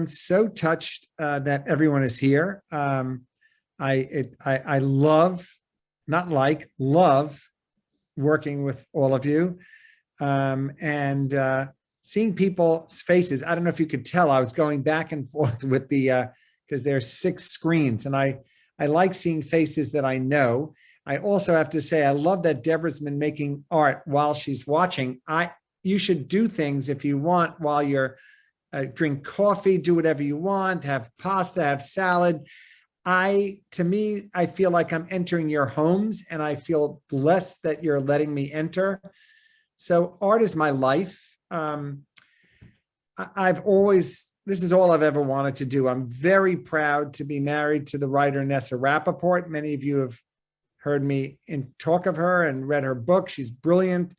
I'm so touched that everyone is here. I love, not like, love working with all of you, and seeing people's faces. I don't know if you could tell, I was going back and forth with the, because there's 6 screens, and I like seeing faces that I know. I also have to say, I love that Deborah's been making art while she's watching. You should do things if you want while you're drink coffee, do whatever you want, have pasta, have salad. To me, I feel like I'm entering your homes, and I feel blessed that you're letting me enter. So art is my life. This is all I've ever wanted to do. I'm very proud to be married to the writer Nessa Rappaport. Many of you have heard me talk of her and read her book. She's brilliant.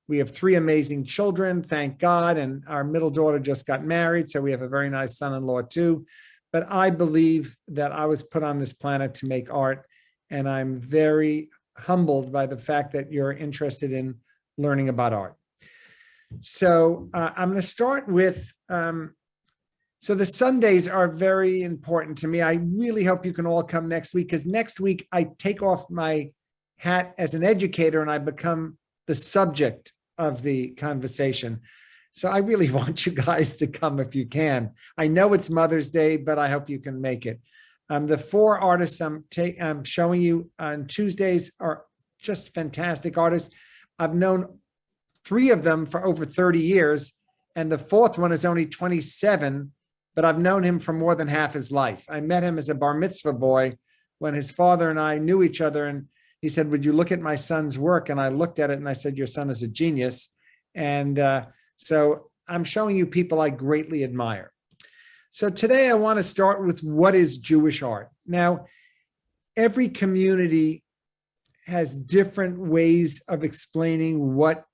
We have 3 amazing children, thank God. And our middle daughter just got married, so we have a very nice son-in-law too. But I believe that I was put on this planet to make art, and I'm very humbled by the fact that you're interested in learning about art. So I'm going to start with, so the Sundays are very important to me. I really hope you can all come next week, because next week I take off my hat as an educator and I become the subject of the conversation. So I really want you guys to come if you can. I know it's Mother's Day, but I hope you can make it. The 4 artists I'm showing you on Tuesdays are just fantastic artists. I've known 3 of them for over 30 years, and the 4th one is only 27, but I've known him for more than half his life. I met him as a bar mitzvah boy when his father and I knew each other, and he said, "Would you look at my son's work?" And I looked at it and I said, "Your son is a genius." And so I'm showing you people I greatly admire. So today I want to start with what is Jewish art. Now, every community has different ways of explaining what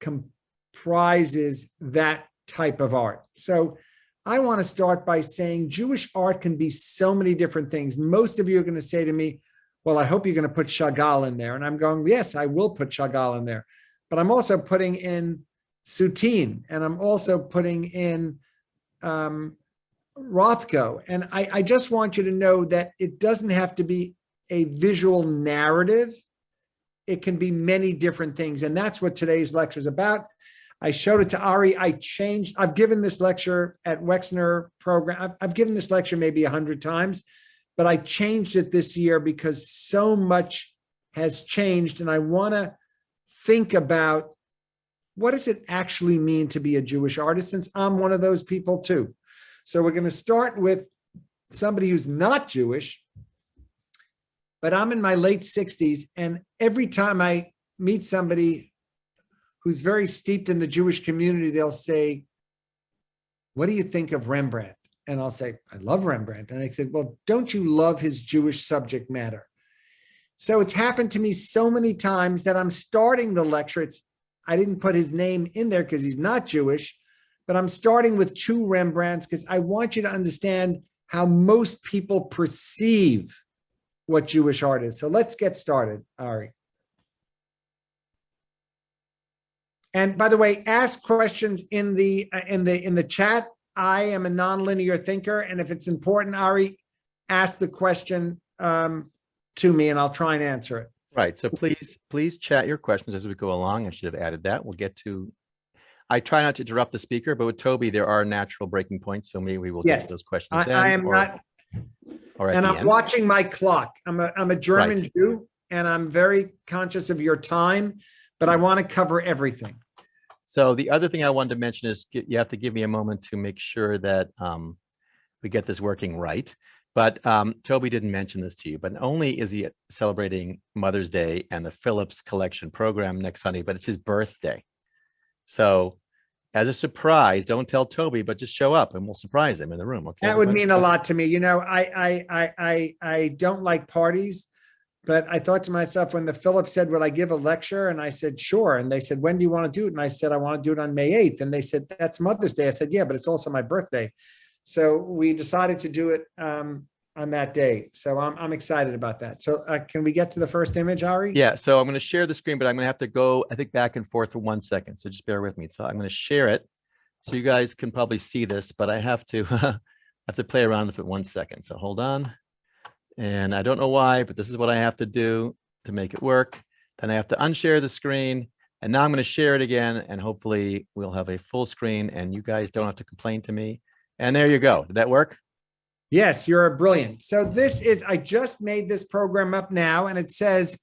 comprises that type of art. So I want to start by saying Jewish art can be so many different things. Most of you are going to say to me, "Well, I hope you're going to put Chagall in there." And I'm going, yes, I will put Chagall in there. But I'm also putting in Soutine, and I'm also putting in Rothko. And I just want you to know that it doesn't have to be a visual narrative. It can be many different things. And that's what today's lecture is about. I showed it to Ari. I've given this lecture at Wexner program. I've given this lecture maybe 100 times, but I changed it this year because so much has changed. And I want to think about, what does it actually mean to be a Jewish artist, since I'm one of those people too. So we're going to start with somebody who's not Jewish, but I'm in my late 60s. And every time I meet somebody who's very steeped in the Jewish community, they'll say, "What do you think of Rembrandt?" And I'll say, "I love Rembrandt." And I said, "Well, don't you love his Jewish subject matter?" So it's happened to me so many times that I'm starting the lecture. I didn't put his name in there because he's not Jewish, but I'm starting with 2 Rembrandts because I want you to understand how most people perceive what Jewish art is. So let's get started, Ari. And by the way, ask questions in the chat. I am a nonlinear thinker, and if it's important, Ari, ask the question to me, and I'll try and answer it. Right. So please chat your questions as we go along. I should have added that. We'll get to. I try not to interrupt the speaker, but with Tobi, there are natural breaking points, so maybe we will get to those questions. I am not. And I'm watching my clock. I'm a German Jew, and I'm very conscious of your time, but I want to cover everything. So the other thing I wanted to mention is you have to give me a moment to make sure that we get this working right. But Tobi didn't mention this to you, but not only is he celebrating Mother's Day and the Phillips Collection program next Sunday, but it's his birthday. So as a surprise, don't tell Tobi, but just show up and we'll surprise him in the room. Okay. That would mean a lot to me. You know, I don't like parties, but I thought to myself, when the Phillips said, "Would I give a lecture?" And I said, "Sure." And they said, "When do you want to do it?" And I said, "I want to do it on May 8th. And they said, "That's Mother's Day." I said, "Yeah, but it's also my birthday." So we decided to do it on that day. So I'm excited about that. So can we get to the first image, Ari? Yeah. So I'm going to share the screen, but I'm going to have to go, I think, back and forth for 1 second. So just bear with me. So I'm going to share it. So you guys can probably see this, but I have to have to play around with it 1 second. So hold on. And I don't know why, but this is what I have to do to make it work. Then I have to unshare the screen. And now I'm going to share it again. And hopefully we'll have a full screen and you guys don't have to complain to me. And there you go. Did that work? Yes, you're brilliant. So this is, I just made this program up now, and it says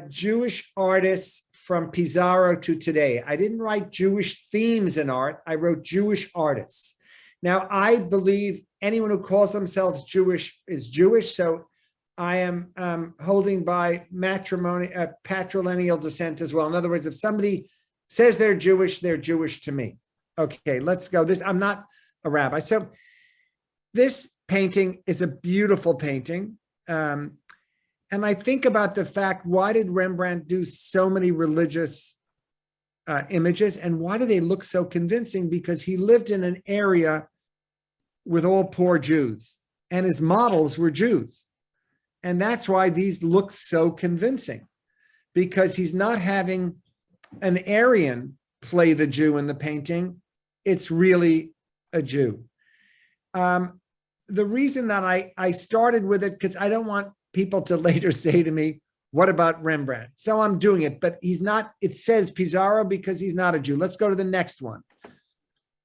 Jewish artists from Pissaro to today. I didn't write Jewish themes in art. I wrote Jewish artists. Now, I believe anyone who calls themselves Jewish is Jewish. So I am holding by patrilineal descent as well. In other words, if somebody says they're Jewish to me. Okay, let's go. I'm not a rabbi. So this painting is a beautiful painting. And I think about the fact, why did Rembrandt do so many religious images, and why do they look so convincing? Because he lived in an area with all poor Jews, and his models were Jews. And that's why these look so convincing, because he's not having an Aryan play the Jew in the painting. It's really a Jew. The reason that I started with it, because I don't want people to later say to me, what about Rembrandt? So I'm doing it, but he's not, it says Pissaro because he's not a Jew. Let's go to the next one.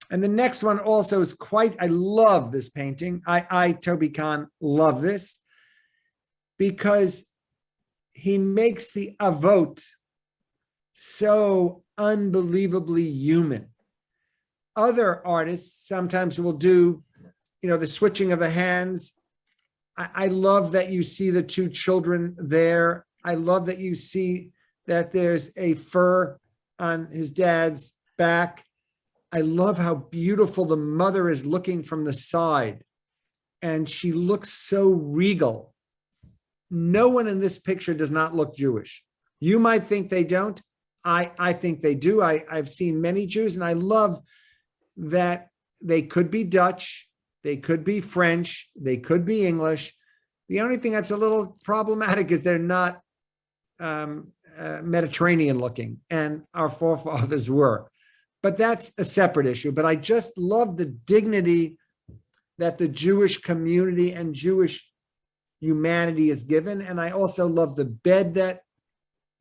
And the next one also is I love this painting. I Tobi Kahn, love this because he makes the avot so unbelievably human. Other artists sometimes will do, the switching of the hands. I love that you see the two children there. I love that you see that there's a fur on his dad's back. I love how beautiful the mother is looking from the side, and she looks so regal. No one in this picture does not look Jewish. You might think they don't. I think they do. I've seen many Jews, and I love that they could be Dutch, they could be French, they could be English. The only thing that's a little problematic is they're not Mediterranean looking, and our forefathers were. But that's a separate issue. But I just love the dignity that the Jewish community and Jewish humanity is given. And I also love the bed that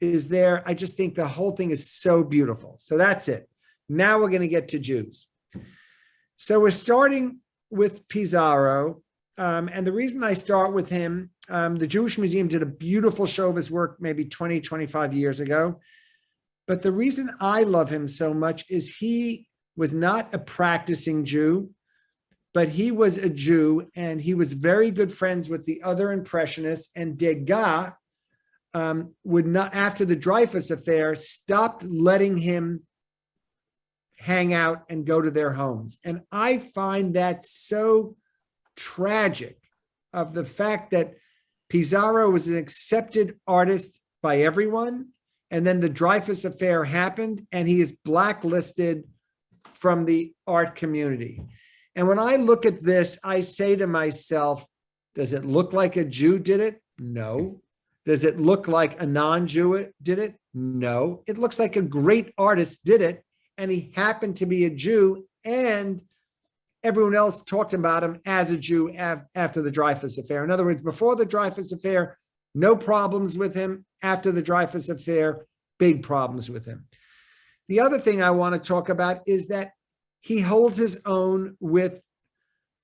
is there. I just think the whole thing is so beautiful. So that's it. Now we're going to get to Jews. So we're starting with Pissaro. And the reason I start with him, the Jewish Museum did a beautiful show of his work maybe 20, 25 years ago. But the reason I love him so much is he was not a practicing Jew, but he was a Jew, and he was very good friends with the other Impressionists. And Degas would not, after the Dreyfus affair, stopped letting him hang out and go to their homes. And I find that so tragic, of the fact that Pissaro was an accepted artist by everyone, and then the Dreyfus affair happened, and he is blacklisted from the art community. And when I look at this, I say to myself, does it look like a Jew did it? No. Does it look like a non-Jew did it? No. It looks like a great artist did it, and he happened to be a Jew, and everyone else talked about him as a Jew after the Dreyfus affair. In other words, before the Dreyfus affair, no problems with him. After the Dreyfus affair, big problems with him. The other thing I want to talk about is that he holds his own with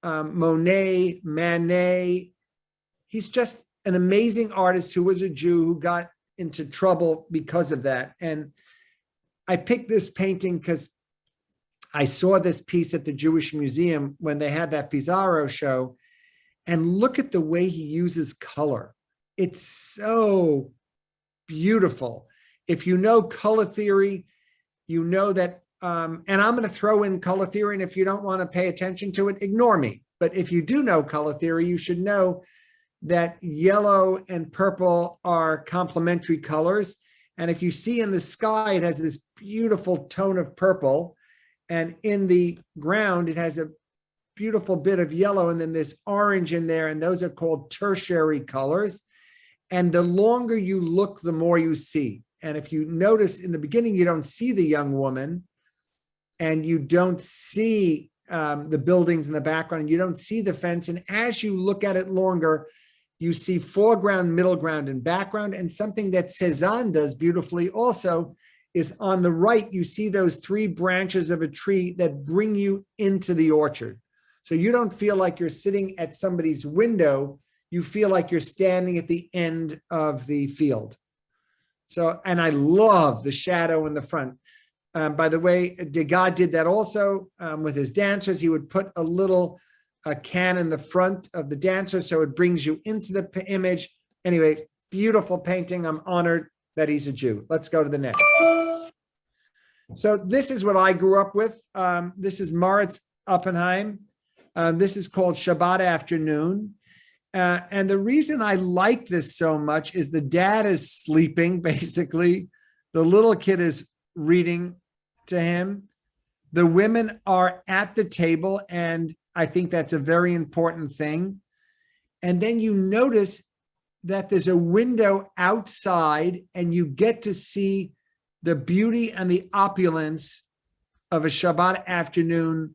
Monet, Manet. He's just an amazing artist who was a Jew who got into trouble because of that. And I picked this painting because I saw this piece at the Jewish Museum when they had that Pissaro show, and look at the way he uses color. It's so beautiful. If you know color theory, you know that, and I'm going to throw in color theory, and if you don't want to pay attention to it, ignore me. But if you do know color theory, you should know that yellow and purple are complementary colors. And if you see in the sky, it has this beautiful tone of purple. And in the ground, it has a beautiful bit of yellow, and then there's orange in there, and those are called tertiary colors. And the longer you look, the more you see. And if you notice in the beginning, you don't see the young woman. and you don't see the buildings in the background, you don't see the fence. And as you look at it longer, you see foreground, middle ground, and background. And something that Cézanne does beautifully also is on the right, you see those 3 branches of a tree that bring you into the orchard. So you don't feel like you're sitting at somebody's window, you feel like you're standing at the end of the field. So, and I love the shadow in the front. By the way, Degas did that also with his dancers. He would put a little can in the front of the dancer, so it brings you into the image. Anyway, beautiful painting. I'm honored that he's a Jew. Let's go to the next. So this is what I grew up with. This is Moritz Oppenheim. This is called Shabbat Afternoon. And the reason I like this so much is the dad is sleeping, basically. The little kid is reading to him. The women are at the table, and I think that's a very important thing. And then you notice that there's a window outside, and you get to see the beauty and the opulence of a Shabbat afternoon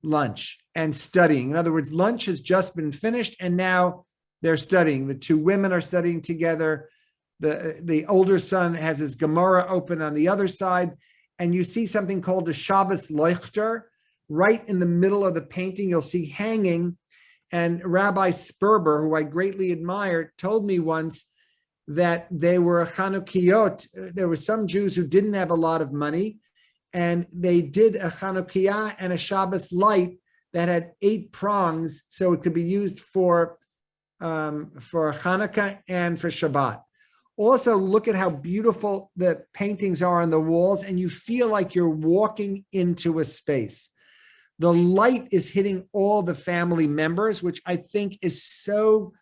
lunch and studying. In other words, lunch has just been finished, and now they're studying. The 2 women are studying together. The older son has his Gemara open on the other side, and you see something called the Shabbos Leuchttur. Right in the middle of the painting, you'll see hanging, and Rabbi Sperber, who I greatly admire, told me once that they were Chanukiot. There were some Jews who didn't have a lot of money, and they did a Chanukiah and a Shabbos light that had 8 prongs, so it could be used for Hanukkah and for Shabbat. Also, look at how beautiful the paintings are on the walls, and you feel like you're walking into a space. The light is hitting all the family members, which I think is so,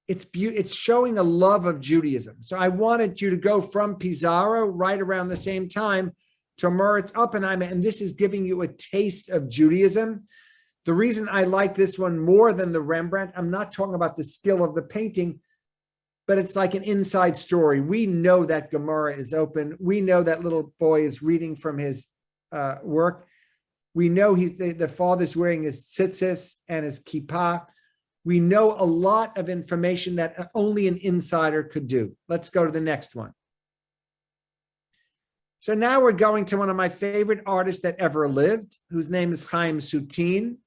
it's showing a love of Judaism. So I wanted you to go from Pissaro right around the same time to Moritz Oppenheim, and this is giving you a taste of Judaism. The reason I like this one more than the Rembrandt, I'm not talking about the skill of the painting, but it's like an inside story. We know that Gemara is open. We know that little boy is reading from his work. We know the father's wearing his tzitzis and his kippah. We know a lot of information that only an insider could do. Let's go to the next one. So now we're going to one of my favorite artists that ever lived, whose name is Haim Souteen.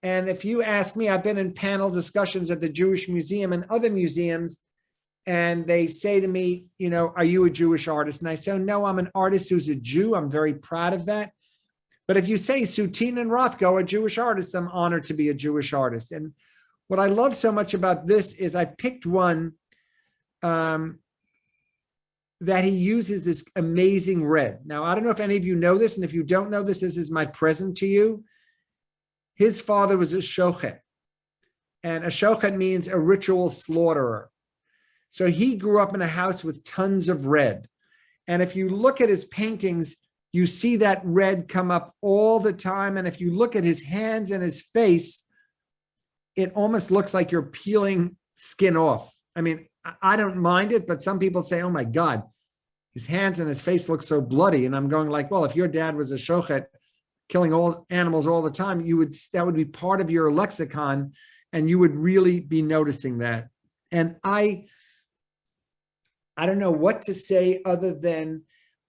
And if you ask me, I've been in panel discussions at the Jewish Museum and other museums, and they say to me, you know, are you a Jewish artist? And I say, no, I'm an artist who's a Jew. I'm very proud of that. But if you say Soutine and Rothko are Jewish artists, I'm honored to be a Jewish artist. And what I love so much about this is I picked one that he uses this amazing red. Now, I don't know if any of you know this, and if you don't know this, this is my present to you. His father was a shochet, and a shochet means a ritual slaughterer. So he grew up in a house with tons of red. And if you look at his paintings, you see that red come up all the time. And if you look at his hands and his face, it almost looks like you're peeling skin off. I mean, I don't mind it, but some people say, oh my God, his hands and his face look so bloody. And I'm going like, well, if your dad was a shochet, killing all animals all the time, that would be part of your lexicon, and you would really be noticing that. And I don't know what to say other than,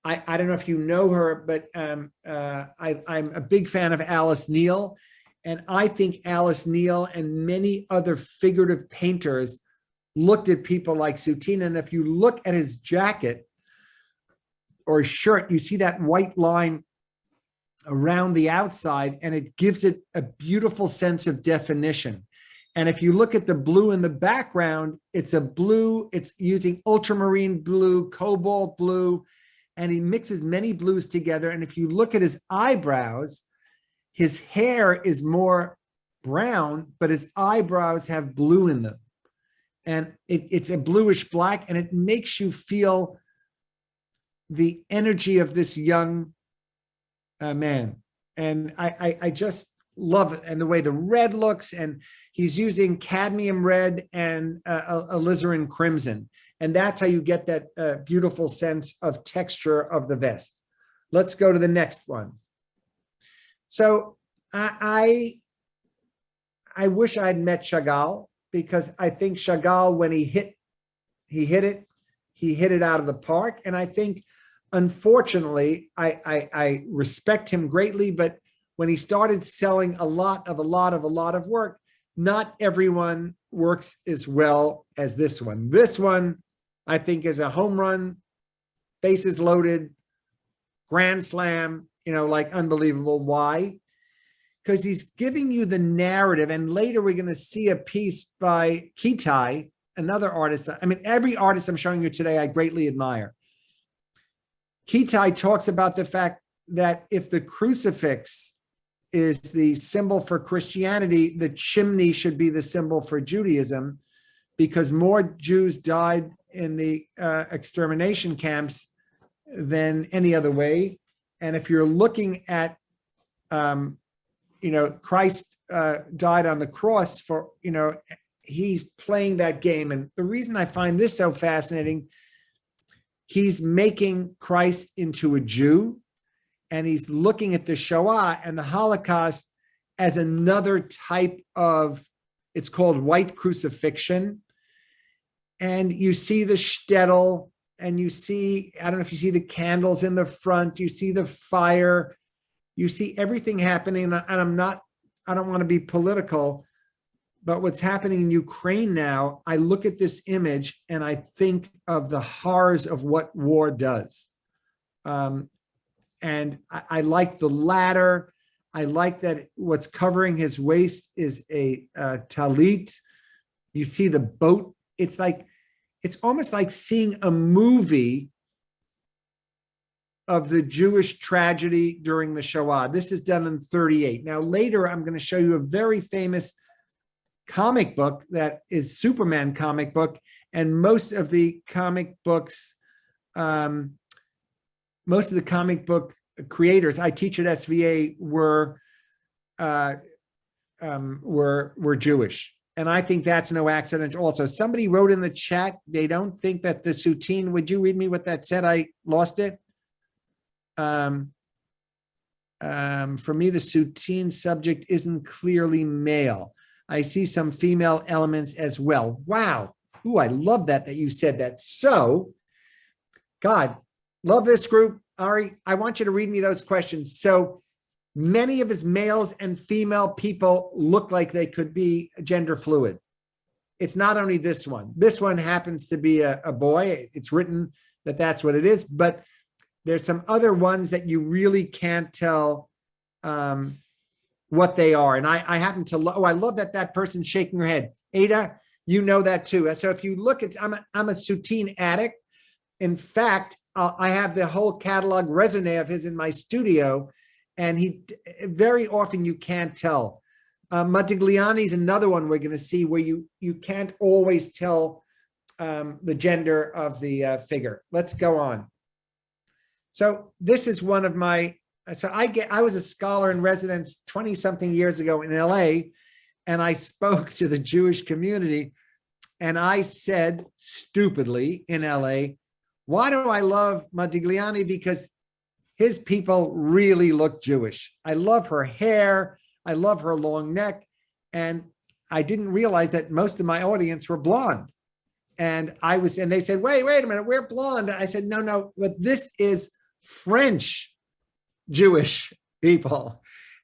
I don't know if you know her, but I'm a big fan of Alice Neel. And I think Alice Neel and many other figurative painters looked at people like Soutine. And if you look at his jacket or shirt, you see that white line around the outside, and it gives it a beautiful sense of definition. And if you look at the blue in the background, it's a blue, it's using ultramarine blue, cobalt blue, and he mixes many blues together. And if you look at his eyebrows, his hair is more brown, but his eyebrows have blue in them. And it's a bluish black, and it makes you feel the energy of this young man. And I just love it, and the way the red looks, and he's using cadmium red and alizarin crimson. And that's how you get that beautiful sense of texture of the vest. Let's go to the next one. So I wish I'd met Chagall, because I think Chagall, when he hit it out of the park. And I think, unfortunately, I respect him greatly, but when he started selling a lot of work, not everyone works as well as this one. This one, I think, is a home run, bases loaded, grand slam, like unbelievable. Why? Because he's giving you the narrative. And later we're going to see a piece by Kitai, another artist. I mean, every artist I'm showing you today, I greatly admire. Kitai talks about the fact that if the crucifix is the symbol for Christianity, the chimney should be the symbol for Judaism, because more Jews died in the extermination camps than any other way. And if you're looking at, Christ died on the cross for, he's playing that game. And the reason I find this so fascinating, he's making Christ into a Jew, and he's looking at the Shoah and the Holocaust as another type of, it's called white crucifixion. And you see the shtetl, and you see, I don't know if you see the candles in the front, you see the fire, you see everything happening. And I don't want to be political, but what's happening in Ukraine now, I look at this image and I think of the horrors of what war does. And I like the ladder. I like that what's covering his waist is a talit. You see the boat. It's almost like seeing a movie of the Jewish tragedy during the Shoah. This is done in 1938. Now, later, I'm going to show you a very famous comic book that is Superman comic book. And most of the comic books, most of the comic book creators, I teach at SVA, were Jewish. And I think that's no accident also. Somebody wrote in the chat, they don't think that the Soutine, would you read me what that said? I lost it. For me, the Soutine subject isn't clearly male. I see some female elements as well. Wow. Ooh, I love that you said that. So, God, love this group. Ari, I want you to read me those questions. So, many of his males and female people look like they could be gender fluid. It's not only this one. This one happens to be a boy. It's written that that's what it is, but there's some other ones that you really can't tell what they are. And I happen to, I love that person's shaking her head. Ada, you know that too. So if you look at, I'm a Soutine addict. In fact, I have the whole catalog raisonné of his in my studio. And he very often you can't tell. Modigliani is another one we're going to see where you can't always tell the gender of the figure. Let's go on. So this is one of my. I was a scholar in residence 20-something years ago in LA, and I spoke to the Jewish community, and I said stupidly in LA, why do I love Modigliani? Because his people really look Jewish. I love her hair. I love her long neck. And I didn't realize that most of my audience were blonde. And they said, wait a minute, we're blonde. I said, no, but this is French Jewish people.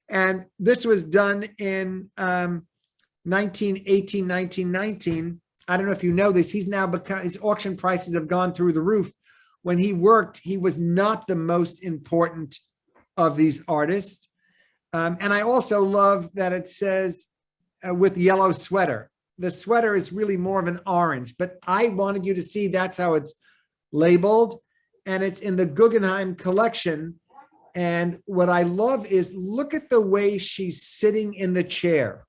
And this was done in 1918, 1919. I don't know if you know this. He's now become, his auction prices have gone through the roof. When he worked, he was not the most important of these artists. And I also love that it says with yellow sweater. The sweater is really more of an orange, but I wanted you to see that's how it's labeled. And it's in the Guggenheim collection. And what I love is look at the way she's sitting in the chair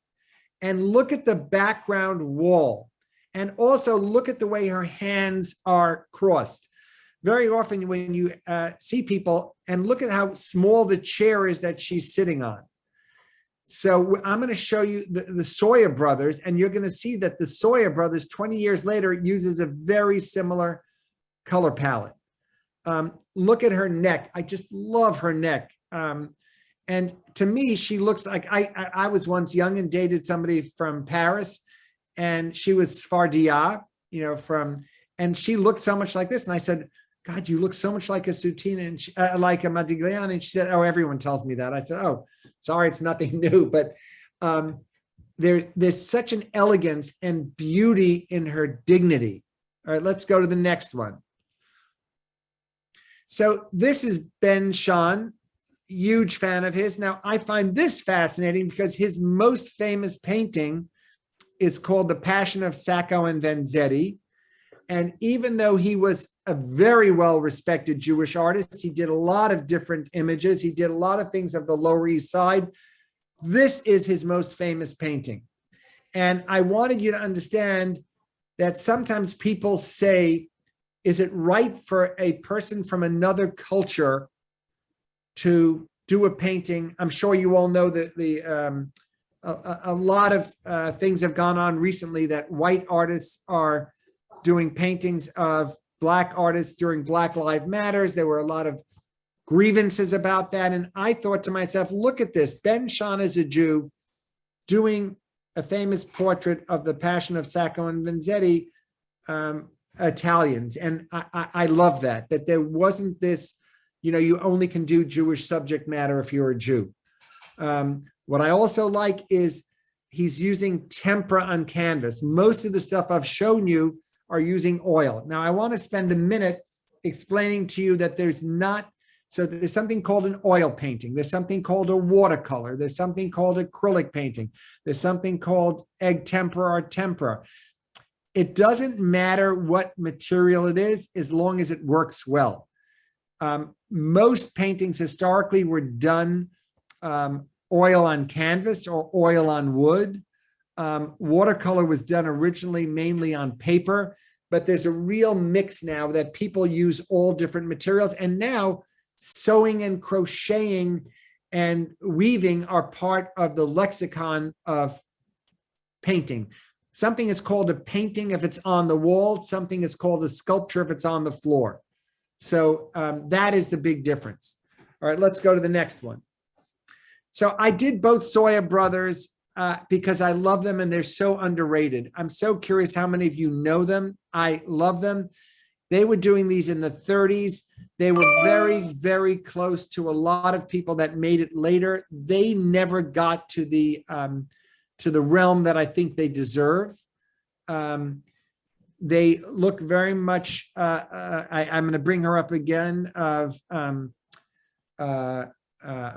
and look at the background wall. And also look at the way her hands are crossed. Very often when you see people and look at how small the chair is that she's sitting on. So I'm going to show you the Sawyer brothers, and you're going to see that the Sawyer brothers 20 years later uses a very similar color palette. Look at her neck. I just love her neck. And to me, she looks like, I was once young and dated somebody from Paris, and she was Sfardia, and she looked so much like this. And I said, God, you look so much like a Soutine and like a Modigliani. And she said, oh, everyone tells me that. I said, oh, sorry, it's nothing new. But there's such an elegance and beauty in her dignity. All right, let's go to the next one. So this is Ben Shahn, huge fan of his. Now, I find this fascinating because his most famous painting is called The Passion of Sacco and Vanzetti. And even though he was a very well-respected Jewish artist, he did a lot of different images. He did a lot of things of the Lower East Side. This is his most famous painting. And I wanted you to understand that sometimes people say, is it right for a person from another culture to do a painting? I'm sure you all know that a lot of things have gone on recently that white artists are doing paintings of Black artists during Black Lives Matters. There were a lot of grievances about that. And I thought to myself, look at this. Ben Shahn is a Jew doing a famous portrait of the Passion of Sacco and Vanzetti, Italians. And I love that there wasn't this, you only can do Jewish subject matter if you're a Jew. What I also like is he's using tempera on canvas. Most of the stuff I've shown you are using oil. Now, I want to spend a minute explaining to you that there's something called an oil painting. There's something called a watercolor. There's something called acrylic painting. There's something called egg tempera or tempera. It doesn't matter what material it is, as long as it works well. Most paintings historically were done oil on canvas or oil on wood. Watercolor was done originally mainly on paper, but there's a real mix now that people use all different materials. And now sewing and crocheting and weaving are part of the lexicon of painting. Something is called a painting if it's on the wall. Something is called a sculpture if it's on the floor. So that is the big difference. All right, let's go to the next one. So I did both Soya brothers because I love them and they're so underrated. I'm so curious how many of you know them. I love them. They were doing these in the 30s. They were very, very close to a lot of people that made it later. They never got to the realm that I think they deserve. They look very much, I'm going to bring her up again, I'm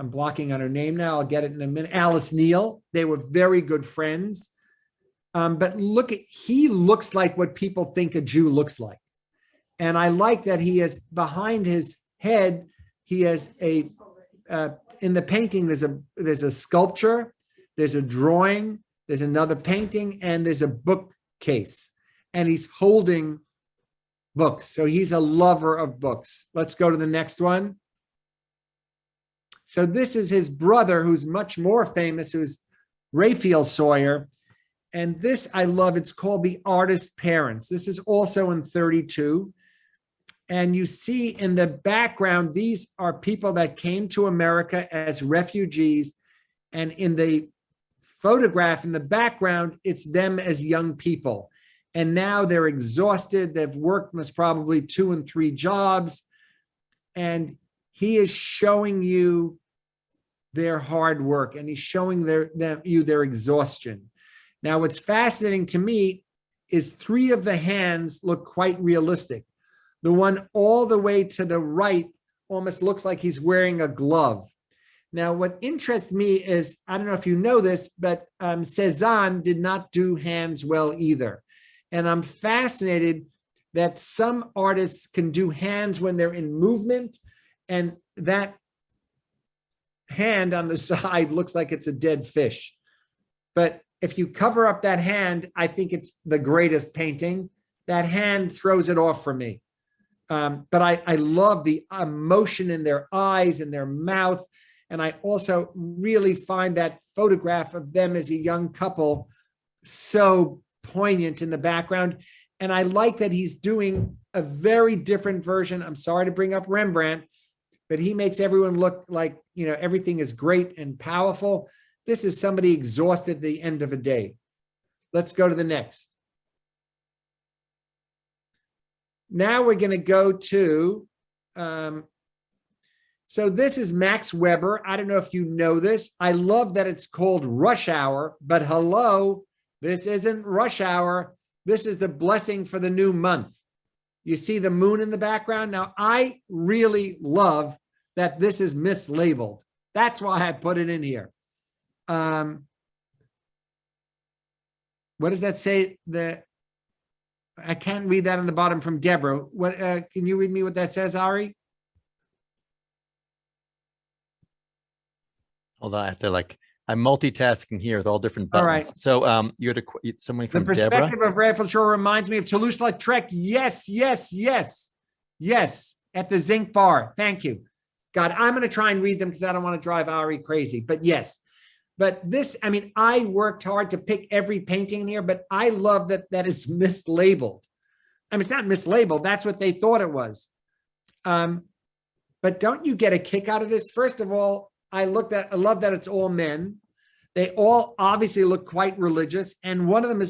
blocking on her name now. I'll get it in a minute. Alice Neal. They were very good friends. But he looks like what people think a Jew looks like. And I like that he has behind his head, he has in the painting, there's a sculpture, there's a drawing, there's another painting, and there's a bookcase. And he's holding books. So he's a lover of books. Let's go to the next one. So this is his brother, who's much more famous, who's Raphael Sawyer. And this I love. It's called The Artist's Parents. This is also in 32. And you see in the background, these are people that came to America as refugees. And in the photograph in the background, it's them as young people. And now they're exhausted. They've worked most probably 2 and 3 jobs. And he is showing you their hard work, and he's showing you their exhaustion. Now, what's fascinating to me is 3 of the hands look quite realistic. The one all the way to the right almost looks like he's wearing a glove. Now, what interests me is, I don't know if you know this, but Cézanne did not do hands well either. And I'm fascinated that some artists can do hands when they're in movement, and that hand on the side looks like it's a dead fish. But if you cover up that hand, I think it's the greatest painting. That hand throws it off for me. But I love the emotion in their eyes and their mouth. And I also really find that photograph of them as a young couple so poignant in the background. And I like that he's doing a very different version. I'm sorry to bring up Rembrandt, but he makes everyone look like, everything is great and powerful. This is somebody exhausted at the end of a day. Let's go to the next. Now we're going to go to, so this is Max Weber. I don't know if you know this. I love that it's called Rush Hour, but hello, this isn't Rush Hour. This is the blessing for the new month. You see the moon in the background? Now, I really love that this is mislabeled. That's why I put it in here. What does that say? I can't read that on the bottom from Deborah. What can you read me what that says, Ari? Hold on, I have to I'm multitasking here with all different buttons. All right. So you're someone from The Deborah? perspective of Raphael Shore reminds me of Toulouse-Lautrec. Yes, yes, yes, yes, at the Zinc Bar. Thank you. God, I'm going to try and read them because I don't want to drive Ari crazy, but yes. But this, I worked hard to pick every painting in here, but I love that it's mislabeled. It's not mislabeled. That's what they thought it was. But don't you get a kick out of this? First of all, I love that it's all men. They all obviously look quite religious. And one of them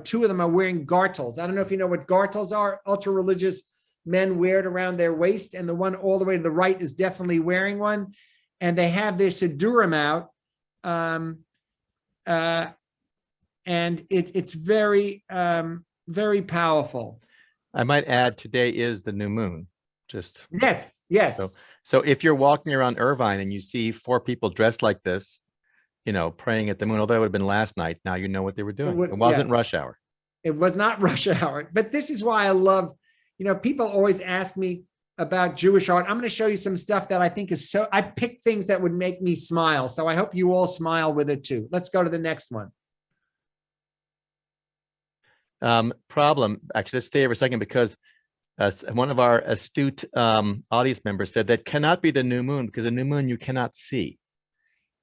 two of them are wearing garters. I don't know if you know what garters are. Ultra religious men wear it around their waist. And the one all the way to the right is definitely wearing one. And they have their Sidurim out. And it's very, very powerful. I might add, today is the new moon. Just yes. So if you're walking around Irvine and you see 4 people dressed like this, praying at the moon, although it would have been last night, now you know what they were doing. It wasn't rush hour. It was not rush hour. But this is why I love, people always ask me about Jewish art. I'm going to show you some stuff that I think is I picked things that would make me smile. So I hope you all smile with it too. Let's go to the next one. Problem, actually, let's stay here for a second because one of our astute audience members said that cannot be the new moon because a new moon you cannot see.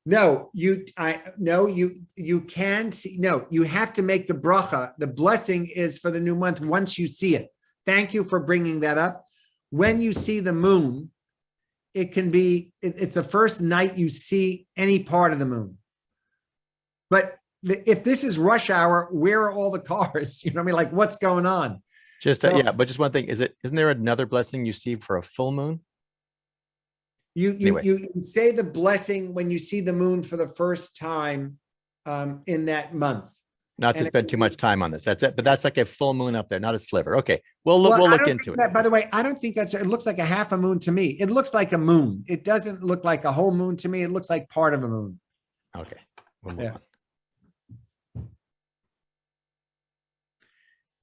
No, you can see. No, you have to make the bracha. The blessing is for the new month once you see it. Thank you for bringing that up. When you see the moon, it's the first night you see any part of the moon. But if this is rush hour, where are all the cars? What's going on? But just one thing, isn't there another blessing you see for a full moon? You say the blessing when you see the moon for the first time in that month. Not to spend too much time on this. That's it. But that's like a full moon up there, not a sliver. Okay, we'll look into it. By the way, I don't think it looks like a half a moon to me. It looks like a moon. It doesn't look like a whole moon to me. It looks like part of a moon. Okay, we'll move on.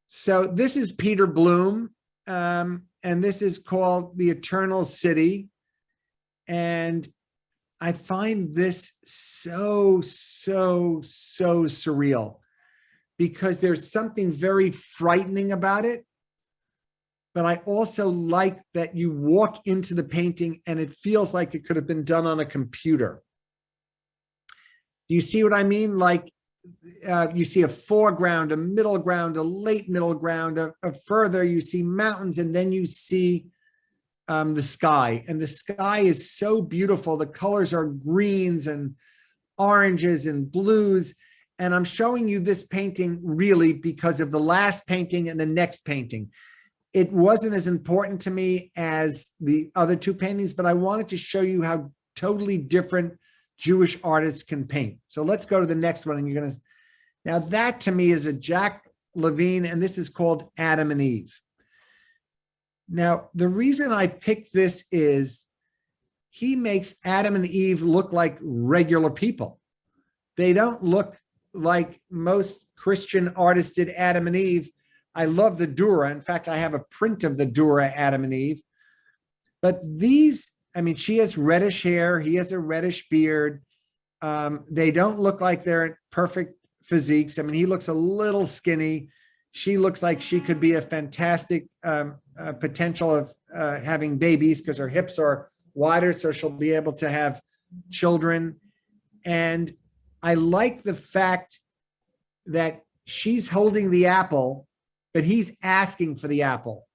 So this is Peter Bloom, and this is called The Eternal City. And I find this so surreal because there's something very frightening about it. But I also like that you walk into the painting and it feels like it could have been done on a computer. Do you see what I mean? You see a foreground, a middle ground, a late middle ground, a further, you see mountains, and then you see the sky. And the sky is so beautiful. The colors are greens and oranges and blues. And I'm showing you this painting really because of the last painting and the next painting. It wasn't as important to me as the other 2 paintings, but I wanted to show you how totally different Jewish artists can paint. So let's go to the next one. And now that to me is a Jack Levine, and this is called Adam and Eve. Now, the reason I picked this is he makes Adam and Eve look like regular people. They don't look like most Christian artists did Adam and Eve. I love the Dura. In fact, I have a print of the Dura Adam and Eve. But these, she has reddish hair. He has a reddish beard. They don't look like they're perfect physiques. He looks a little skinny. She looks like she could be a fantastic potential of having babies because her hips are wider, so she'll be able to have children. And I like the fact that she's holding the apple but he's asking for the apple.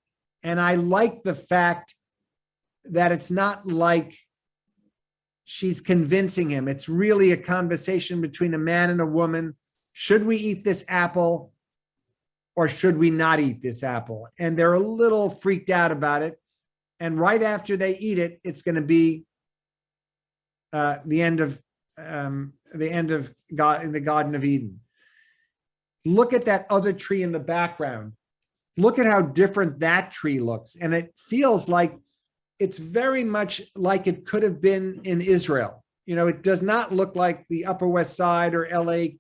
And I like the fact that it's not like she's convincing him. It's really a conversation between a man and a woman. Should we eat this apple or should we not eat this apple? And they're a little freaked out about it. And right after they eat it, it's going to be the end of God in the Garden of Eden. Look at that other tree in the background. Look at how different that tree looks. And it feels like it's very much like it could have been in Israel. You know, it does not look like the Upper West Side or LA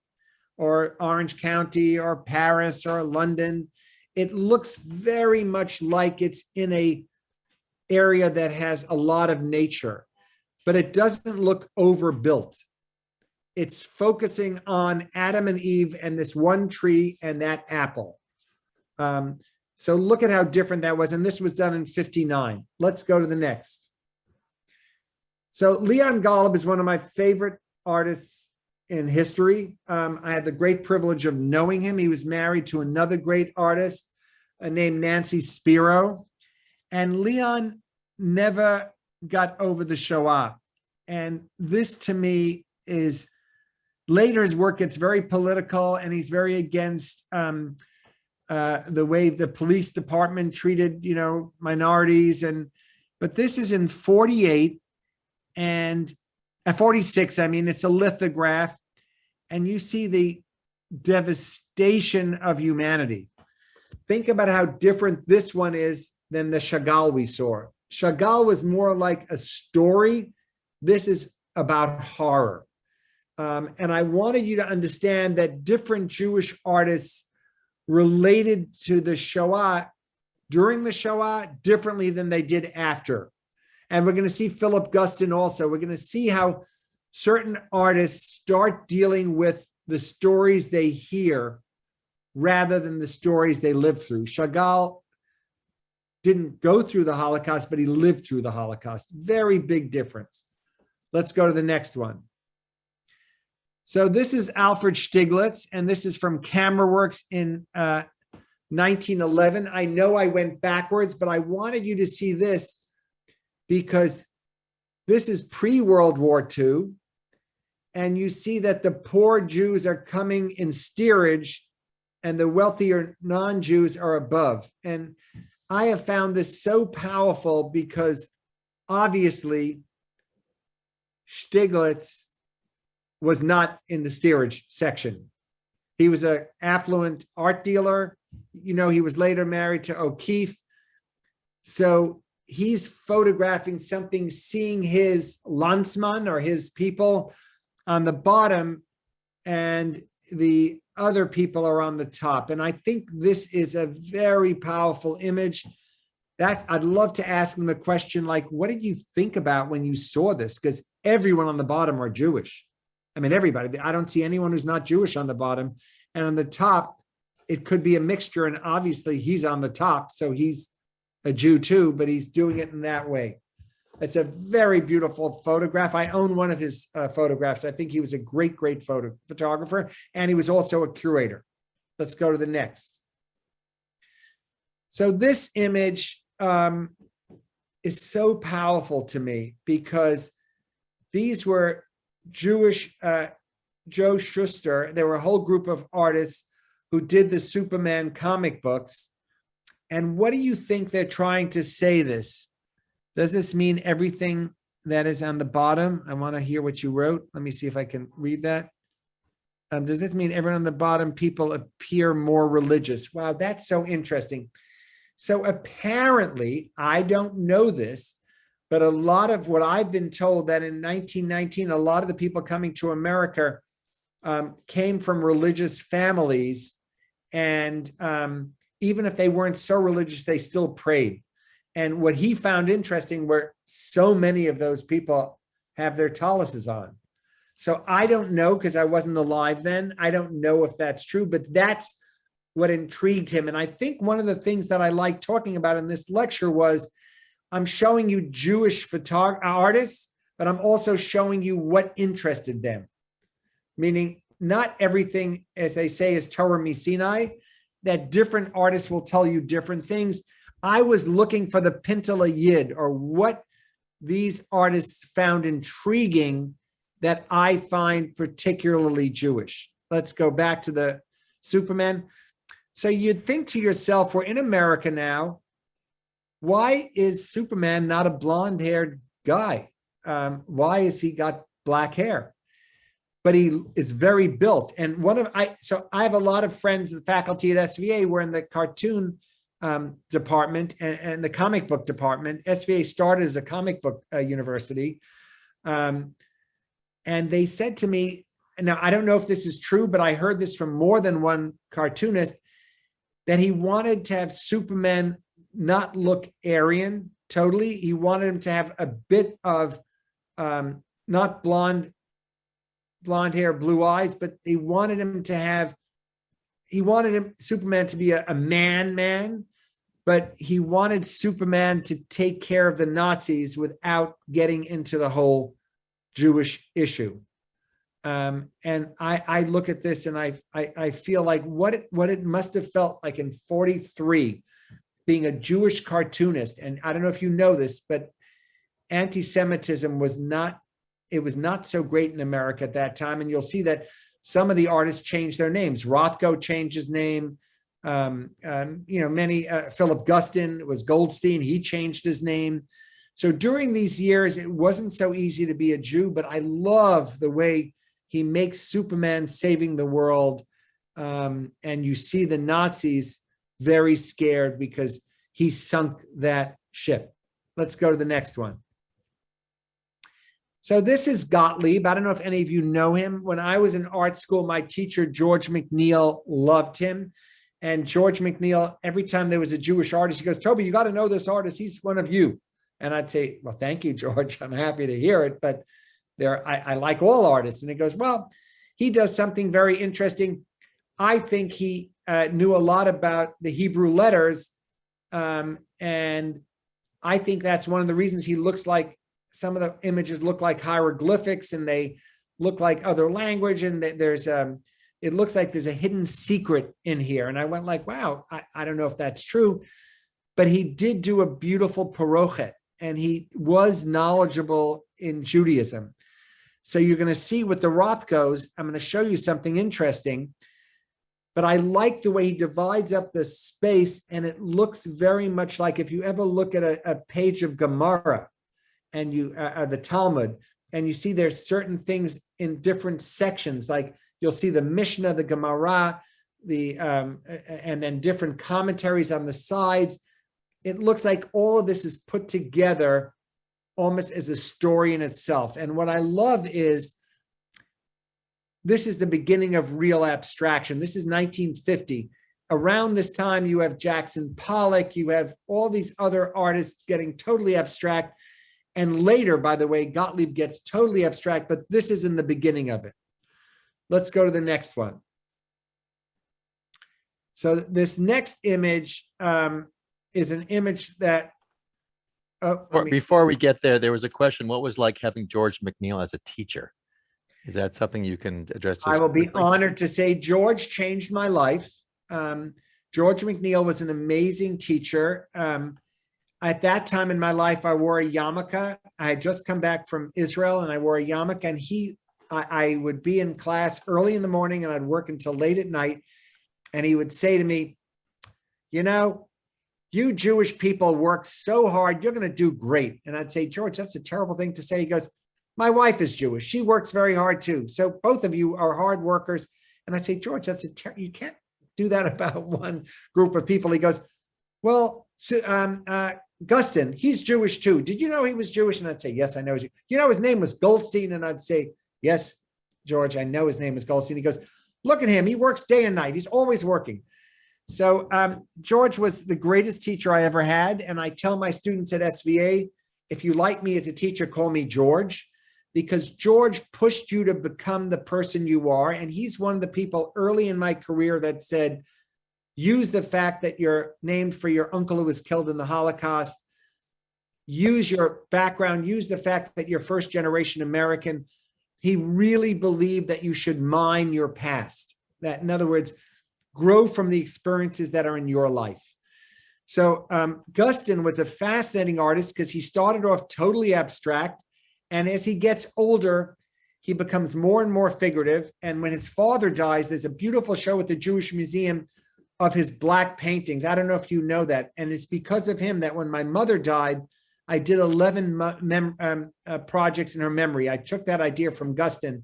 or Orange County or Paris or London. It looks very much like it's in a area that has a lot of nature, but it doesn't look overbuilt. It's focusing on Adam and Eve and this one tree and that apple. So look at how different that was. And this was done in 59. Let's go to the next. So Leon Golub is one of my favorite artists in history. I had the great privilege of knowing him. He was married to another great artist named Nancy Spiro. And Leon never got over the Shoah. And this to me is, later his work gets very political and he's very against the way the police department treated, minorities. But this is in 48 and 46. I mean, it's a lithograph and you see the devastation of humanity. Think about how different this one is than the Chagall we saw. Chagall was more like a story. This is about horror. And I wanted you to understand that different Jewish artists related to the Shoah during the Shoah differently than they did after. And we're going to see Philip Guston also. We're going to see how certain artists start dealing with the stories they hear rather than the stories they live through. Chagall didn't go through the Holocaust, but he lived through the Holocaust. Very big difference. Let's go to the next one. So this is Alfred Stiglitz, and this is from Camera Works in 1911. I know I went backwards, but I wanted you to see this because this is pre-World War II, and you see that the poor Jews are coming in steerage and the wealthier non-Jews are above. And I have found this so powerful because obviously Stiglitz was not in the steerage section. He was an affluent art dealer. He was later married to O'Keeffe. So he's photographing something, seeing his Landsmann or his people on the bottom and the other people are on the top. And I think this is a very powerful image. I'd love to ask him the question, like, what did you think about when you saw this? Because everyone on the bottom are Jewish. I mean, everybody. I don't see anyone who's not Jewish on the bottom. And on the top, it could be a mixture. And obviously he's on the top, so he's a Jew too, but he's doing it in that way. It's a very beautiful photograph. I own one of his photographs. I think he was a great, great photographer. And he was also a curator. Let's go to the next. So this image is so powerful to me because these were Jewish, Joe Shuster. There were a whole group of artists who did the Superman comic books. And what do you think they're trying to say this? Does this mean everything that is on the bottom? I want to hear what you wrote. Let me see if I can read that. Does this mean everyone on the bottom people appear more religious? Wow, that's so interesting. So apparently, I don't know this, but a lot of what I've been told that in 1919, a lot of the people coming to America came from religious families. And even if they weren't so religious, they still prayed. And what he found interesting were so many of those people have their taluses on. So I don't know, because I wasn't alive then. I don't know if that's true, but that's what intrigued him. And I think one of the things that I like talking about in this lecture was I'm showing you Jewish artists, but I'm also showing you what interested them. Meaning not everything, as they say, is Torah Misinai. that different artists will tell you different things. I was looking for the Pintele Yid, or what these artists found intriguing that I find particularly Jewish. Let's go back to the Superman. So you'd think to yourself, we're in America now. Why is Superman not a blonde-haired guy? Why has he got black hair? But he is very built. And so I have a lot of friends in the faculty at SVA. We're in the cartoon department and the comic book department. SVA started as a comic book university. And they said to me, now I don't know if this is true, but I heard this from more than one cartoonist, that he wanted to have Superman not look Aryan totally. He wanted him to have a bit of not blonde hair, blue eyes, but he wanted Superman to be a man, but he wanted Superman to take care of the Nazis without getting into the whole Jewish issue. And I look at this and I feel like what it must have felt like in 43, being a Jewish cartoonist. And I don't know if you know this, but anti-Semitism was not so great in America at that time. And you'll see that some of the artists changed their names. Rothko changed his name. Philip Guston was Goldstein. He changed his name. So during these years, it wasn't so easy to be a Jew, but I love the way he makes Superman saving the world. And you see the Nazis very scared because he sunk that ship. Let's go to the next one. So this is Gottlieb. I don't know if any of you know him. When I was in art school, my teacher, George McNeil, loved him. And George McNeil, every time there was a Jewish artist, he goes, Toby, you got to know this artist. He's one of you. And I'd say, well, thank you, George. I'm happy to hear it. But I like all artists. And he goes, well, he does something very interesting. I think he knew a lot about the Hebrew letters. And I think that's one of the reasons he looks like, some of the images look like hieroglyphics and they look like other language. And it looks like there's a hidden secret in here. And I went like, wow, I don't know if that's true, but he did do a beautiful parochet and he was knowledgeable in Judaism. So you're going to see with the Rothkos, I'm going to show you something interesting, but I like the way he divides up the space and it looks very much like if you ever look at a page of Gemara and the Talmud, and you see there's certain things in different sections, like you'll see the Mishnah, the Gemara, and then different commentaries on the sides. It looks like all of this is put together almost as a story in itself. And what I love is this is the beginning of real abstraction. This is 1950. Around this time, you have Jackson Pollock, you have all these other artists getting totally abstract. And later, by the way, Gottlieb gets totally abstract, but this is in the beginning of it. Let's go to the next one. So this next image is an image that... Before we get there, there was a question. What was like having George McNeil as a teacher? Is that something you can address? I will be honored to say George changed my life. George McNeil was an amazing teacher. At that time in my life, I wore a yarmulke. I had just come back from Israel and I wore a yarmulke, and I would be in class early in the morning and I'd work until late at night. And he would say to me, you know, you Jewish people work so hard, you're going to do great. And I'd say, George, that's a terrible thing to say. He goes, my wife is Jewish. She works very hard too. So both of you are hard workers. And I'd say, George, you can't do that about one group of people. He goes, well, Guston, he's Jewish too. Did you know he was Jewish? And I'd say, yes, I know. You know, his name was Goldstein. And I'd say, yes, George, I know his name is Goldstein. He goes, look at him. He works day and night. He's always working. So George was the greatest teacher I ever had. And I tell my students at SVA, if you like me as a teacher, call me George, because George pushed you to become the person you are. And he's one of the people early in my career that said, use the fact that you're named for your uncle who was killed in the Holocaust. Use your background, use the fact that you're first generation American. He really believed that you should mine your past. That, in other words, grow from the experiences that are in your life. So Guston was a fascinating artist because he started off totally abstract. And as he gets older, he becomes more and more figurative. And when his father dies, there's a beautiful show at the Jewish Museum of his Black paintings. I don't know if you know that. And it's because of him that when my mother died, I did 11 projects in her memory. I took that idea from Guston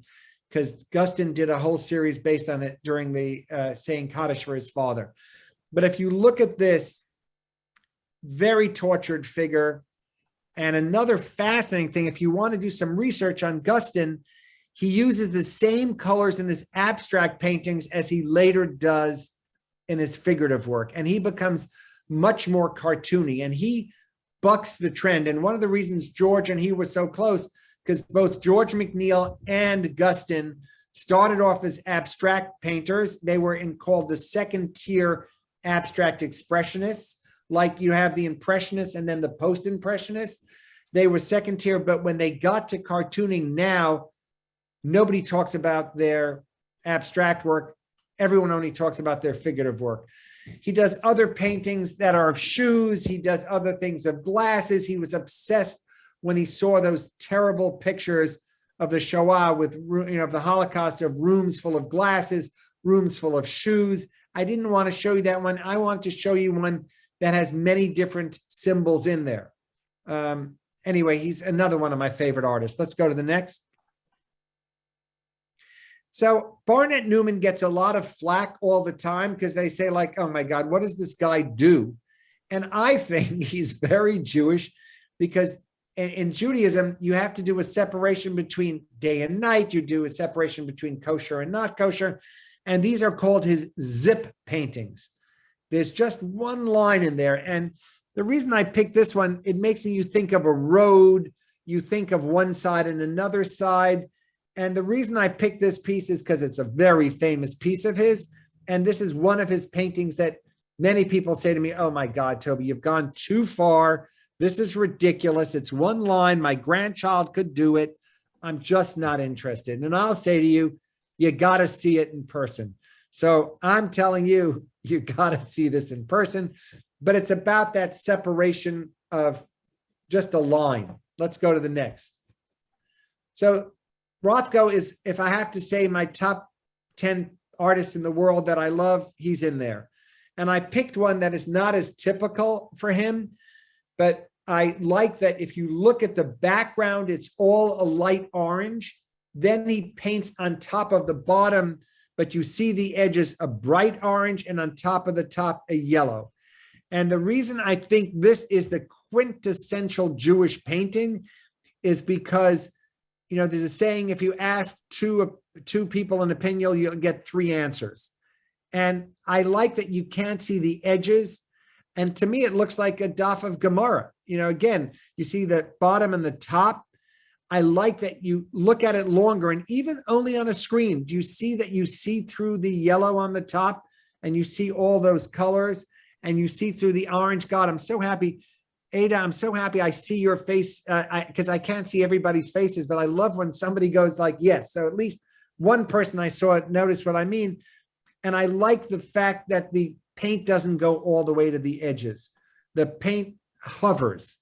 because Guston did a whole series based on it during the saying Kaddish for his father. But if you look at this very tortured figure, and another fascinating thing, if you want to do some research on Guston, he uses the same colors in his abstract paintings as he later does in his figurative work. And he becomes much more cartoony and he bucks the trend. And one of the reasons George and he were so close, because both George McNeil and Guston started off as abstract painters. They were called the second tier abstract expressionists. Like you have the Impressionists and then the Post-Impressionists. They were second tier, but when they got to cartooning now, nobody talks about their abstract work. Everyone only talks about their figurative work. He does other paintings that are of shoes. He does other things of glasses. He was obsessed when he saw those terrible pictures of the Shoah with, of the Holocaust, of rooms full of glasses, rooms full of shoes. I didn't want to show you that one. I wanted to show you one that has many different symbols in there. Anyway, he's another one of my favorite artists. Let's go to the next. So Barnett Newman gets a lot of flack all the time because they say like, oh my God, what does this guy do? And I think he's very Jewish because in Judaism, you have to do a separation between day and night. You do a separation between kosher and not kosher. And these are called his zip paintings. There's just one line in there. And the reason I picked this one, it makes you think of a road. You think of one side and another side. And the reason I picked this piece is because it's a very famous piece of his. And this is one of his paintings that many people say to me, oh my God, Toby, you've gone too far. This is ridiculous. It's one line. My grandchild could do it. I'm just not interested. And I'll say to you, you got to see it in person. So I'm telling you, you got to see this in person. But it's about that separation of just a line. Let's go to the next. So Rothko is, if I have to say my top 10 artists in the world that I love, he's in there. And I picked one that is not as typical for him, but I like that if you look at the background, it's all a light orange. Then he paints on top of the bottom, but you see the edges a bright orange and on top of the top a yellow. And the reason I think this is the quintessential Jewish painting is because, you know, there's a saying, if you ask two people an opinion, you'll get 3 answers. And I like that you can't see the edges. And to me, it looks like a daf of Gemara. You know, again, you see the bottom and the top. I like that you look at it longer and even only on a screen, do you see that you see through the yellow on the top and you see all those colors and you see through the orange? God, I'm so happy. Ada, I'm so happy I see your face because I can't see everybody's faces, but I love when somebody goes like, yes. So at least one person I saw noticed what I mean. And I like the fact that the paint doesn't go all the way to the edges. The paint hovers.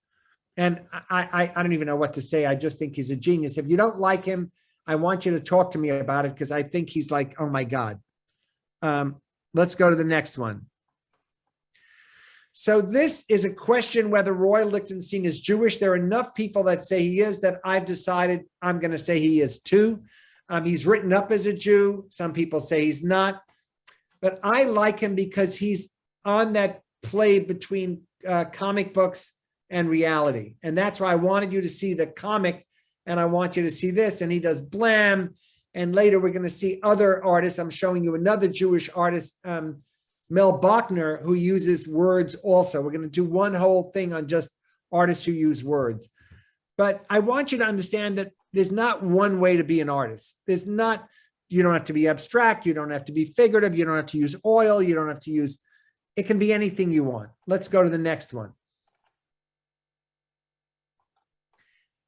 And I don't even know what to say. I just think he's a genius. If you don't like him, I want you to talk to me about it because I think he's like, oh my God. Let's go to the next one. So this is a question whether Roy Lichtenstein is Jewish. There are enough people that say he is that I've decided I'm going to say he is too. He's written up as a Jew. Some people say he's not. But I like him because he's on that play between comic books and reality. And that's why I wanted you to see the comic and I want you to see this. And he does Blam. And later we're going to see other artists. I'm showing you another Jewish artist, Mel Bachner, who uses words also. We're going to do one whole thing on just artists who use words. But I want you to understand that there's not one way to be an artist. There's not, you don't have to be abstract. You don't have to be figurative. You don't have to use oil. You don't have to use, it can be anything you want. Let's go to the next one.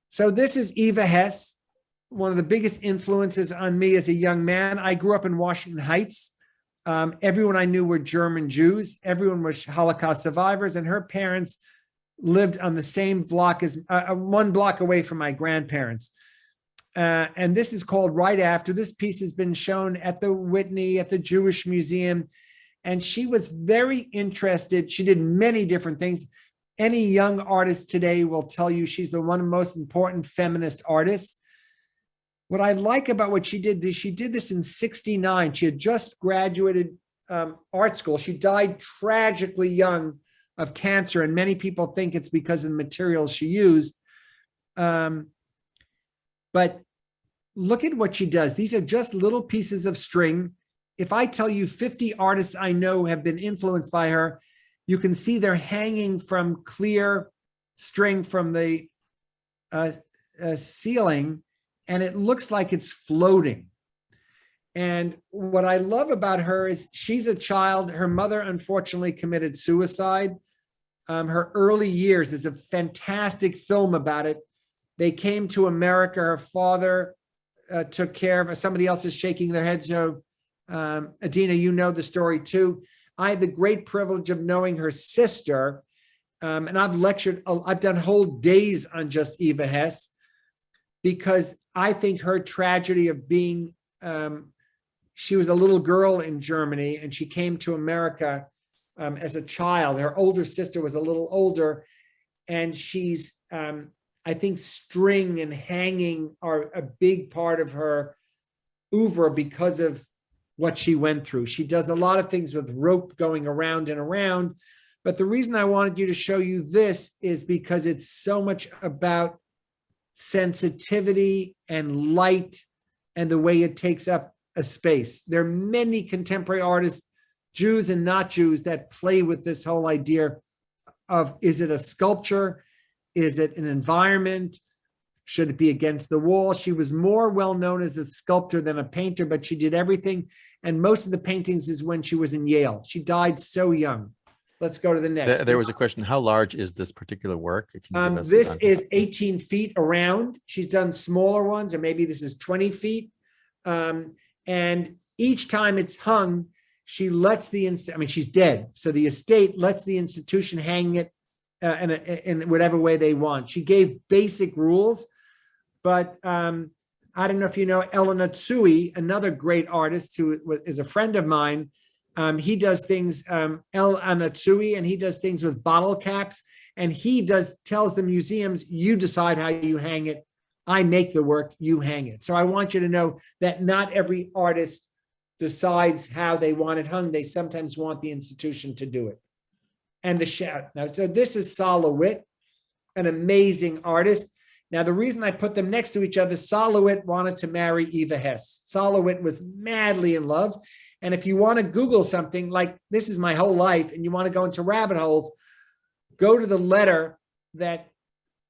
So this is Eva Hesse, one of the biggest influences on me as a young man. I grew up in Washington Heights. Everyone I knew were German Jews. Everyone was Holocaust survivors, and her parents lived on the same block as 1 block away from my grandparents. And this is called Right After. This piece has been shown at the Whitney, at the Jewish Museum. And she was very interested. She did many different things. Any young artist today will tell you she's the one of the most important feminist artists. What I like about what she did is she did this in 1969. She had just graduated art school. She died tragically young of cancer, and many people think it's because of the materials she used. But look at what she does. These are just little pieces of string. If I tell you 50 artists I know have been influenced by her, you can see they're hanging from clear string from the ceiling, and it looks like it's floating. And what I love about her is she's a child. Her mother, unfortunately, committed suicide. Her early years, there's a fantastic film about it. They came to America. Her father took care of her. Somebody else is shaking their head. So, Adina, you know the story too. I had the great privilege of knowing her sister, and I've done whole days on just Eva Hesse, because I think her tragedy of being, she was a little girl in Germany and she came to America as a child. Her older sister was a little older, and she's, I think string and hanging are a big part of her oeuvre because of what she went through. She does a lot of things with rope going around and around. But the reason I wanted you to show you this is because it's so much about sensitivity and light and the way it takes up a space. There are many contemporary artists, Jews and not Jews, that play with this whole idea of, is it a sculpture? Is it an environment? Should it be against the wall? She was more well known as a sculptor than a painter, but she did everything. And most of the paintings is when she was in Yale. She died so young. Let's go to the next. There was a question. How large is this particular work? This is 18 feet around. She's done smaller ones, or maybe this is 20 feet. And each time it's hung, she lets she's dead. So the estate lets the institution hang it in whatever way they want. She gave basic rules, but I don't know if you know Elena Tsui, another great artist who is a friend of mine. He does things, El Anatsui, and he does things with bottle caps, and he tells the museums, you decide how you hang it. I make the work, you hang it. So I want you to know that not every artist decides how they want it hung. They sometimes want the institution to do it. And the shout. Now, so this is Sol LeWitt, an amazing artist. Now, the reason I put them next to each other, Sol LeWitt wanted to marry Eva Hesse. Sol LeWitt was madly in love. And if you want to Google something like this is my whole life and you want to go into rabbit holes, go to the letter that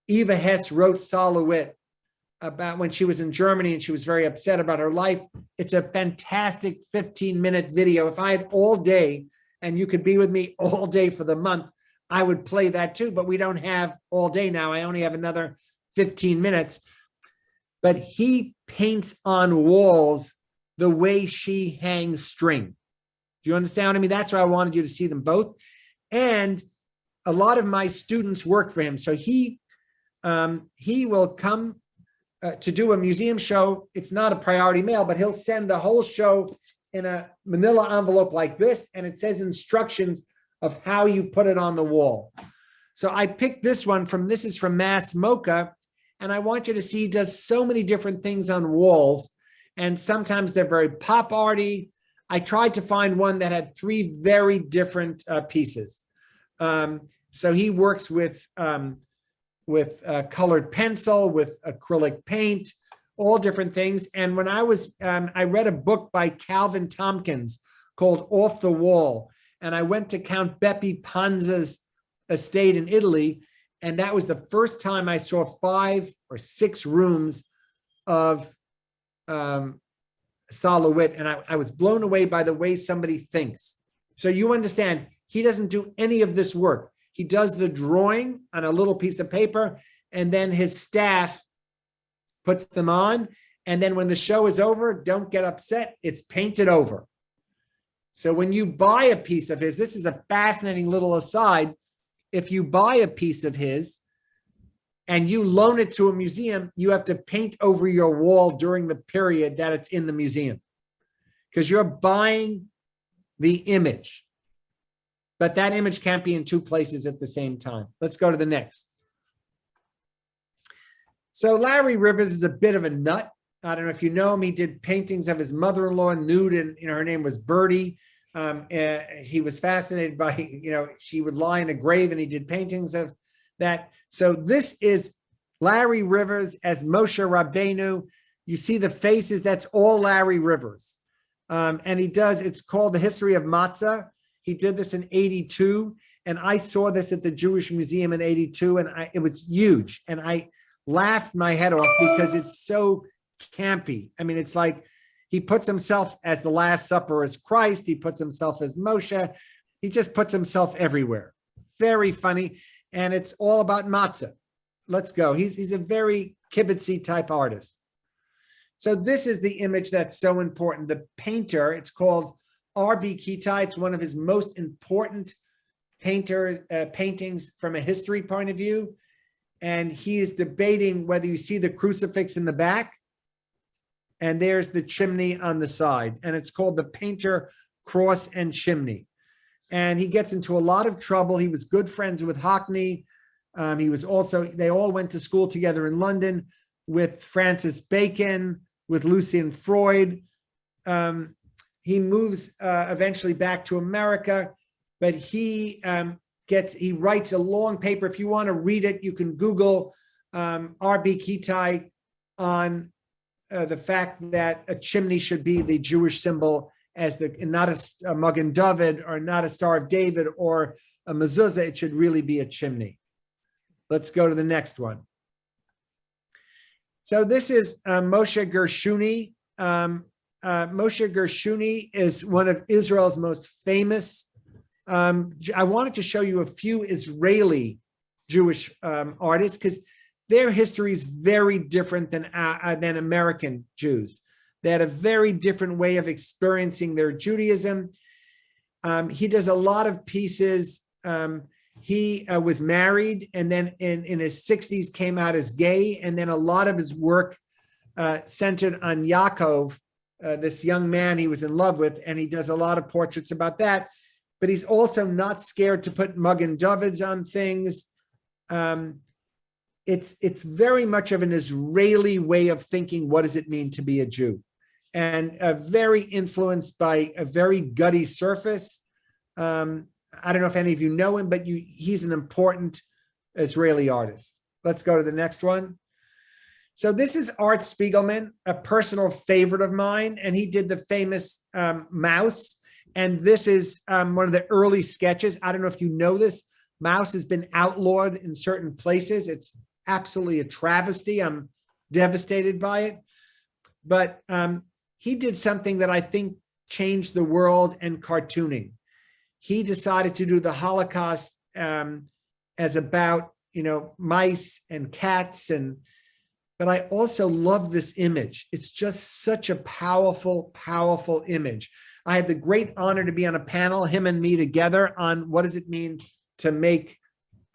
Eva Hesse wrote Sol LeWitt about when she was in Germany and she was very upset about her life. It's a fantastic 15-minute video. If I had all day and you could be with me all day for the month, I would play that too, but we don't have all day now. I only have another 15 minutes. But he paints on walls the way she hangs string. Do you understand what I mean? That's why I wanted you to see them both. And a lot of my students work for him. So he will come to do a museum show. It's not a priority mail, but he'll send the whole show in a manila envelope like this, and it says instructions of how you put it on the wall. So I picked this one this is from Mass Mocha, and I want you to see he does so many different things on walls, and sometimes they're very pop arty. I tried to find one that had 3 very different pieces. So he works with colored pencil, with acrylic paint, all different things. And when I read a book by Calvin Tompkins called Off the Wall, and I went to Count Bepi Panza's estate in Italy, and that was the first time I saw 5 or 6 rooms of Sol LeWitt, and I was blown away by the way somebody thinks. So you understand, he doesn't do any of this work. He does the drawing on a little piece of paper, and then his staff puts them on. And then when the show is over, don't get upset, it's painted over. So when you buy a piece of his, this is a fascinating little aside. If you buy a piece of his and you loan it to a museum, you have to paint over your wall during the period that it's in the museum, because you're buying the image. But that image can't be in two places at the same time. Let's go to the next. So Larry Rivers is a bit of a nut. I don't know if you know him. He did paintings of his mother-in-law nude, and her name was Birdie. He was fascinated by, she would lie in a grave, and he did paintings of that. So this is Larry Rivers as Moshe Rabbeinu. You see the faces, that's all Larry Rivers. And he does, it's called The History of Matzah. He did this in 82, and I saw this at the Jewish Museum in 82, and it was huge. And I laughed my head off because it's so campy. I mean, it's like he puts himself as the Last Supper as Christ. He puts himself as Moshe. He just puts himself everywhere. Very funny. And it's all about matzah. Let's go. He's a very kibbutzy type artist. So this is the image that's so important. The painter, it's called R.B. Kitai. It's one of his most important paintings from a history point of view. And he is debating whether you see the crucifix in the back, and there's the chimney on the side. And it's called The Painter, Cross and Chimney. And he gets into a lot of trouble. He was good friends with Hockney. He was also, they all went to school together in London with Francis Bacon, with Lucian Freud. He moves eventually back to America, but he writes a long paper. If you want to read it, you can Google R.B. Kitai on the fact that a chimney should be the Jewish symbol, as not a Magen David or not a Star of David or a mezuzah. It should really be a chimney. Let's go to the next one. So this is Moshe Gershoni. Moshe Gershoni is one of Israel's most famous. I wanted to show you a few Israeli Jewish artists, because their history is very different than American Jews. They had a very different way of experiencing their Judaism. He does a lot of pieces. He was married, and then in his 60s came out as gay, and then a lot of his work centered on Yaakov, this young man he was in love with, and he does a lot of portraits about that. But he's also not scared to put Magen Davids on things. It's very much of an Israeli way of thinking. What does it mean to be a Jew? And very influenced by a very gutty surface. I don't know if any of you know him, but he's an important Israeli artist. Let's go to the next one. So this is Art Spiegelman, a personal favorite of mine, and he did the famous mouse. And this is one of the early sketches. I don't know if you know this. Mouse has been outlawed in certain places. It's absolutely a travesty. I'm devastated by it. But he did something that I think changed the world and cartooning. He decided to do the Holocaust as about, mice and cats. But I also love this image. It's just such a powerful, powerful image. I had the great honor to be on a panel, him and me together, on what does it mean to make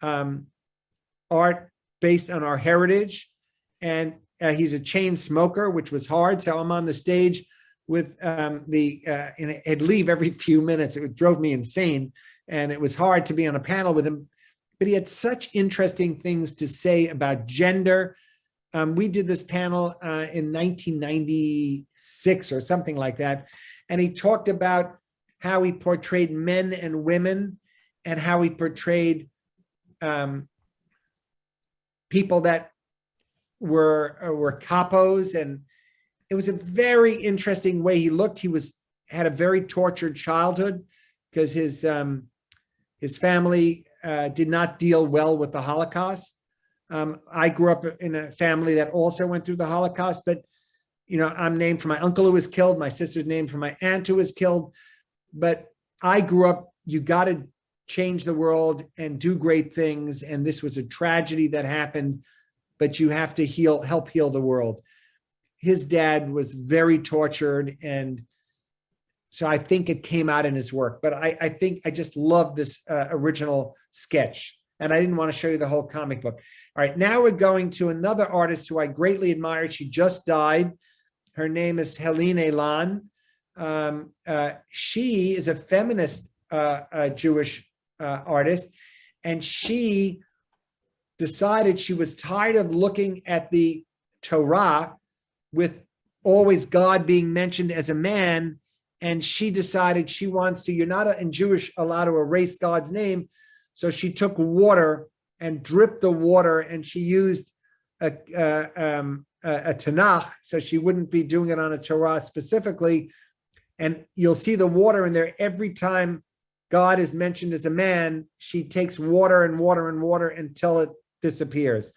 art based on our heritage. And he's a chain smoker, which was hard. So I'm on the stage with and I'd leave every few minutes. It drove me insane. And it was hard to be on a panel with him. But he had such interesting things to say about gender. We did this panel in 1996 or something like that. And he talked about how he portrayed men and women, and how he portrayed people that were capos. And it was a very interesting way he looked. He had a very tortured childhood because his family did not deal well with the Holocaust. I grew up in a family that also went through the Holocaust, but I'm named for my uncle who was killed. My sister's named for my aunt who was killed. But I grew up, you got to change the world and do great things. And this was a tragedy that happened, but you have to help heal the world. His dad was very tortured, and So I think it came out in his work, but I think I just love this original sketch. And I didn't want to show you the whole comic book. All right, now we're going to another artist who I greatly admire. She just died. Her name is Helene Elan. She is a feminist Jewish artist, and she decided she was tired of looking at the Torah with always God being mentioned as a man, and she decided she wants to, you're not in Jewish allowed to erase God's name, so she took water and dripped the water, and she used a Tanakh, so she wouldn't be doing it on a Torah specifically, and you'll see the water in there. Every time God is mentioned as a man, she takes water and water and water until it disappears.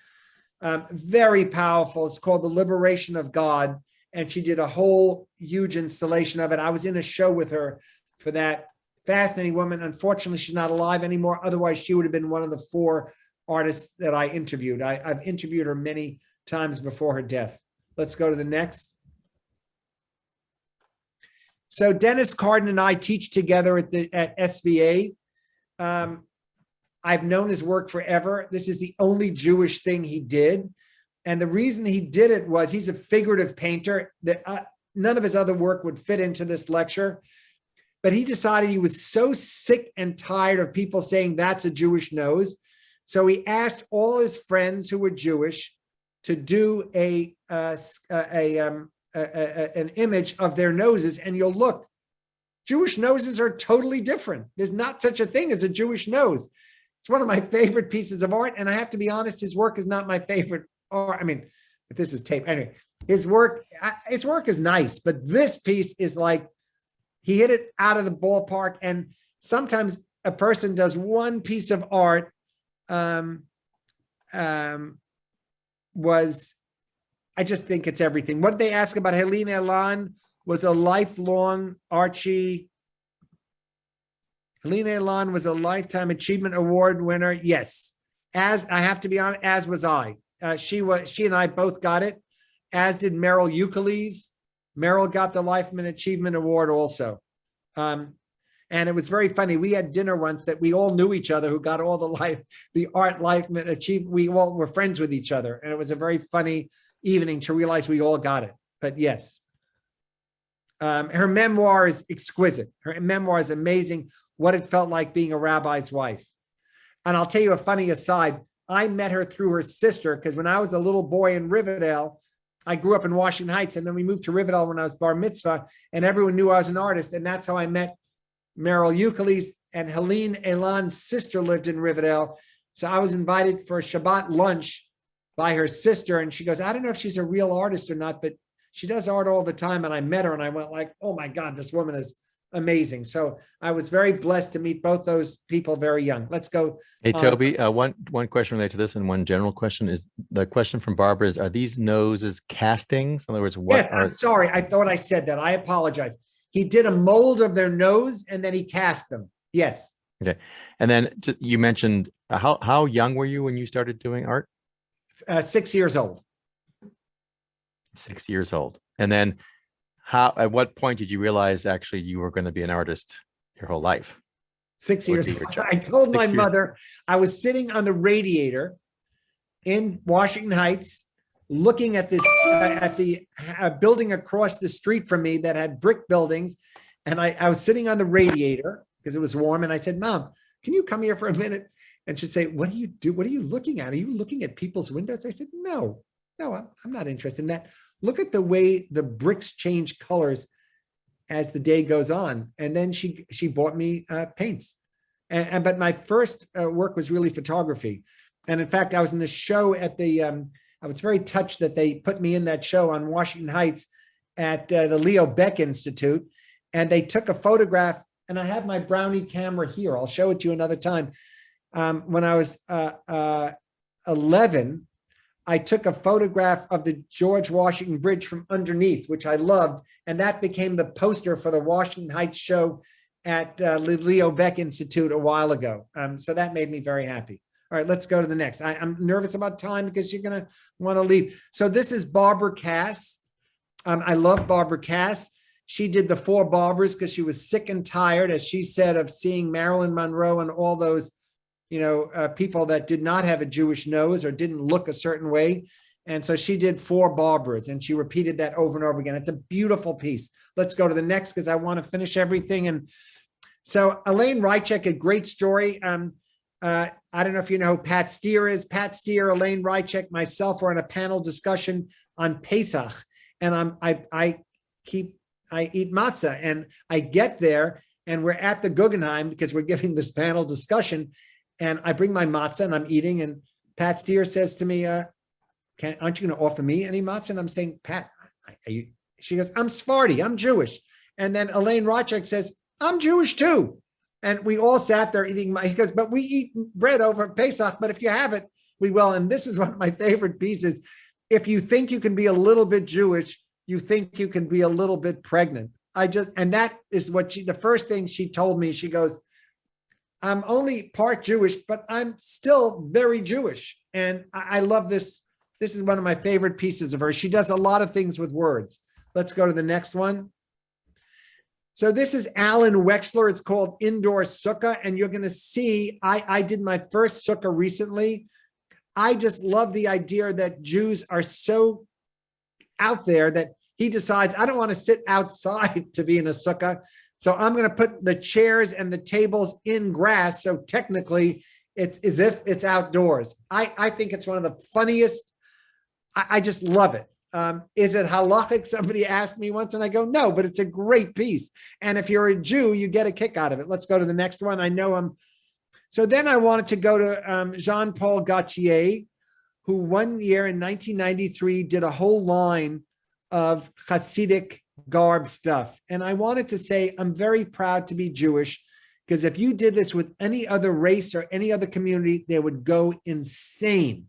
Very powerful. It's called The Liberation of God. And she did a whole huge installation of it. I was in a show with her for that. Fascinating woman. Unfortunately, she's not alive anymore. Otherwise, she would have been one of the 4 artists that I interviewed. I've interviewed her many times before her death. Let's go to the next. So Dennis Carden and I teach together at SVA. I've known his work forever. This is the only Jewish thing he did. And the reason he did it was he's a figurative painter that none of his other work would fit into this lecture. But he decided he was so sick and tired of people saying that's a Jewish nose. So he asked all his friends who were Jewish to do an image of their noses. And you'll look, Jewish noses are totally different. There's not such a thing as a Jewish nose. It's one of my favorite pieces of art. And I have to be honest, his work is not my favorite. Or, I mean, if this is tape, anyway, his work is nice, but this piece is like, he hit it out of the ballpark. And sometimes a person does one piece of art, I just think it's everything. What did they ask about Helene Elan? Was a lifelong Archie. Helene Elan was a Lifetime Achievement Award winner. Yes, as I have to be honest, as was I. She and I both got it, as did Mierle Ukeles. Mierle got the Lifetime Achievement Award also. And it was very funny. We had dinner once that we all knew each other who got all the art Lifetime Achievement. We all were friends with each other. And it was a very funny evening to realize we all got it. But yes. Her memoir is exquisite. Her memoir is amazing, what it felt like being a rabbi's wife. And I'll tell you a funny aside. I met her through her sister, because when I was a little boy in Riverdale, I grew up in Washington Heights, and then we moved to Riverdale when I was bar mitzvah, and everyone knew I was an artist. And that's how I met Mierle Ukeles, and Helene Elan's sister lived in Riverdale. So I was invited for a Shabbat lunch by her sister. And she goes, I don't know if she's a real artist or not, but she does art all the time. And I met her and I went like, oh my God, this woman is amazing. So I was very blessed to meet both those people very young. Let's go. Hey, Toby, one question related to this and one general question is, the question from Barbara is, are these noses castings? In other words, what? Yes, I'm sorry. I thought I said that. I apologize. He did a mold of their nose and then he cast them. Yes. Okay. And then you mentioned, how young were you when you started doing art? 6 years old. 6 years old. And then at what point did you realize actually you were going to be an artist your whole life? 6 years. I told my mother, I was sitting on the radiator in Washington Heights, looking at this, at the building across the street from me that had brick buildings. And I was sitting on the radiator because it was warm. And I said, Mom, can you come here for a minute? And she'd say, what do you do? What are you looking at? Are you looking at people's windows? I said, no, I'm not interested in that. Look at the way the bricks change colors as the day goes on. And then she bought me paints. But my first work was really photography. And in fact, I was in the show at I was very touched that they put me in that show on Washington Heights at the Leo Baeck Institute. And they took a photograph, and I have my Brownie camera here. I'll show it to you another time. When I was 11, I took a photograph of the George Washington Bridge from underneath, which I loved. And that became the poster for the Washington Heights show at the Leo Baeck Institute a while ago. So that made me very happy. All right, let's go to the next. I'm nervous about time because you're going to want to leave. So this is Barbara Kass. I love Barbara Kass. She did the Four Barbers because she was sick and tired, as she said, of seeing Marilyn Monroe and all those, people that did not have a Jewish nose or didn't look a certain way. And so she did Four Barbers, and she repeated that over and over again. It's a beautiful piece. Let's go to the next because I want to finish everything. And so Elaine Reicheck, a great story. I don't know if you know who Pat Steer is. Pat Steer, Elaine Reicheck, myself were in a panel discussion on Pesach, and I eat matzah, and I get there, and we're at the Guggenheim because we're giving this panel discussion, and I bring my matzah and I'm eating, and Pat Steer says to me, aren't you going to offer me any matzah? And I'm saying, Pat, she goes, I'm Sephardi, I'm Jewish. And then Elaine Reicheck says, I'm Jewish too. And we all sat there eating, he goes, but we eat bread over Pesach, but if you have it, we will. And this is one of my favorite pieces. If you think you can be a little bit Jewish, you think you can be a little bit pregnant. And that is what the first thing she told me, she goes, I'm only part Jewish, but I'm still very Jewish. And I love this. This is one of my favorite pieces of hers. She does a lot of things with words. Let's go to the next one. So this is Alan Wexler. It's called Indoor Sukkah. And you're going to see, I did my first sukkah recently. I just love the idea that Jews are so out there that he decides, I don't want to sit outside to be in a sukkah. So I'm going to put the chairs and the tables in grass. So technically it's as if it's outdoors. I think it's one of the funniest. I just love it. Is it halachic? Somebody asked me once and I go, no, but it's a great piece. And if you're a Jew, you get a kick out of it. Let's go to the next one. I know I'm. So then I wanted to go to Jean-Paul Gaultier, who one year in 1993 did a whole line of Hasidic garb stuff. And I wanted to say, I'm very proud to be Jewish, because if you did this with any other race or any other community, they would go insane.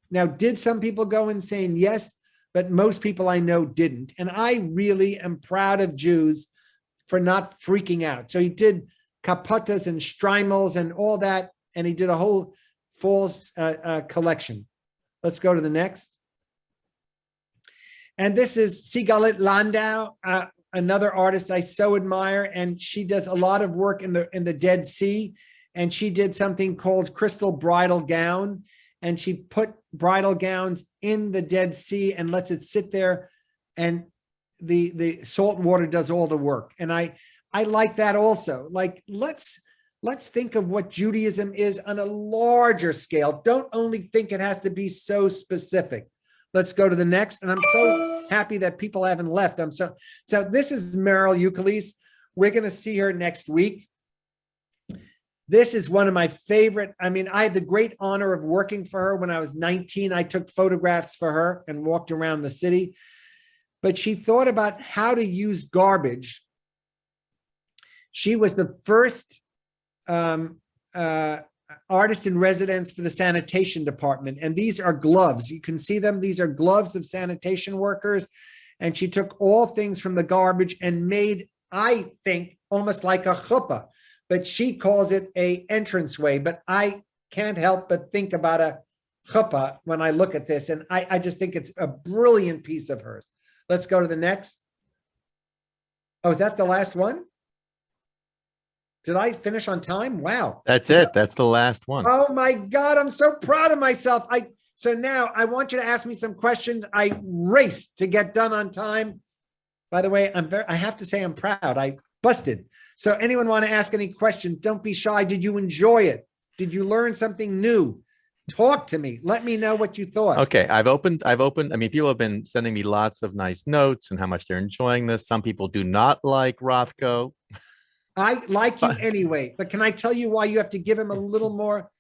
Now, did some people go insane? Yes, but most people I know didn't. And I really am proud of Jews for not freaking out. So he did kapotas and streimels and all that, and he did a whole falls collection. Let's go to the next. And this is Sigalit Landau, another artist I so admire, and she does a lot of work in the Dead Sea, and she did something called Crystal Bridal Gown, and she put bridal gowns in the Dead Sea and lets it sit there, and the salt water does all the work. And I like that also. Like, let's think of what Judaism is on a larger scale. Don't only think it has to be so specific. Let's go to the next. And I'm so happy that people haven't left. So this is Mierle Ukeles. We're going to see her next week. This is one of my favorite. I mean, I had the great honor of working for her when I was 19. I took photographs for her and walked around the city. But she thought about how to use garbage. She was the first artist in residence for the sanitation department. And these are gloves. You can see them. These are gloves of sanitation workers. And she took all things from the garbage and made, I think, almost like a chuppah. But she calls it a entranceway. But I can't help but think about a chuppah when I look at this. And I just think it's a brilliant piece of hers. Let's go to the next. Oh, is that the last one? Did I finish on time? Wow. That's it. That's the last one. Oh my God, I'm so proud of myself. So now I want you to ask me some questions. I raced to get done on time. By the way, I have to say I'm proud. I busted. So anyone want to ask any questions? Don't be shy. Did you enjoy it? Did you learn something new? Talk to me. Let me know what you thought. Okay, I've opened. I mean, people have been sending me lots of nice notes and how much they're enjoying this. Some people do not like Rothko. I like you anyway, but can I tell you why you have to give him a little more?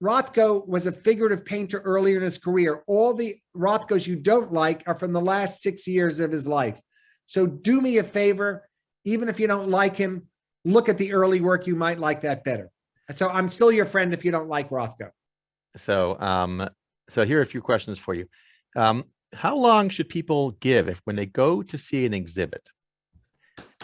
Rothko was a figurative painter earlier in his career. All the Rothkos you don't like are from the last 6 years of his life. So do me a favor, even if you don't like him, look at the early work. You might like that better. So I'm still your friend if you don't like Rothko. So, so here are a few questions for you. How long should people give when they go to see an exhibit?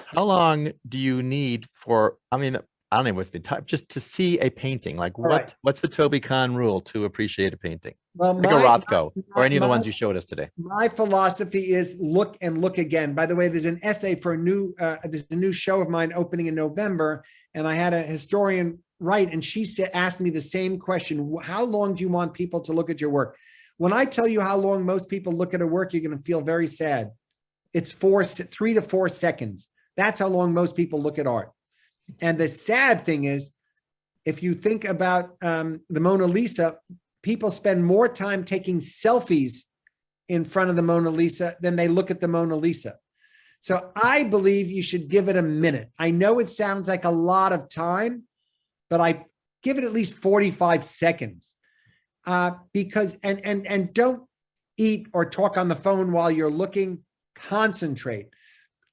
How long do you need for, I mean, I don't know what's the type, just to see a painting. Like right. what's the Tobi Kahn rule to appreciate a painting? Well, Like a Rothko or any of the ones you showed us today. My philosophy is look and look again. By the way, there's an essay for there's a new show of mine opening in November, and I had a historian write, and she asked me the same question: how long do you want people to look at your work? When I tell you how long most people look at a work, you're going to feel very sad. It's 3 to 4 seconds. That's how long most people look at art. And the sad thing is, if you think about the Mona Lisa, people spend more time taking selfies in front of the Mona Lisa than they look at the Mona Lisa. So I believe you should give it a minute. I know it sounds like a lot of time, but I give it at least 45 seconds. Because don't eat or talk on the phone while you're looking. Concentrate.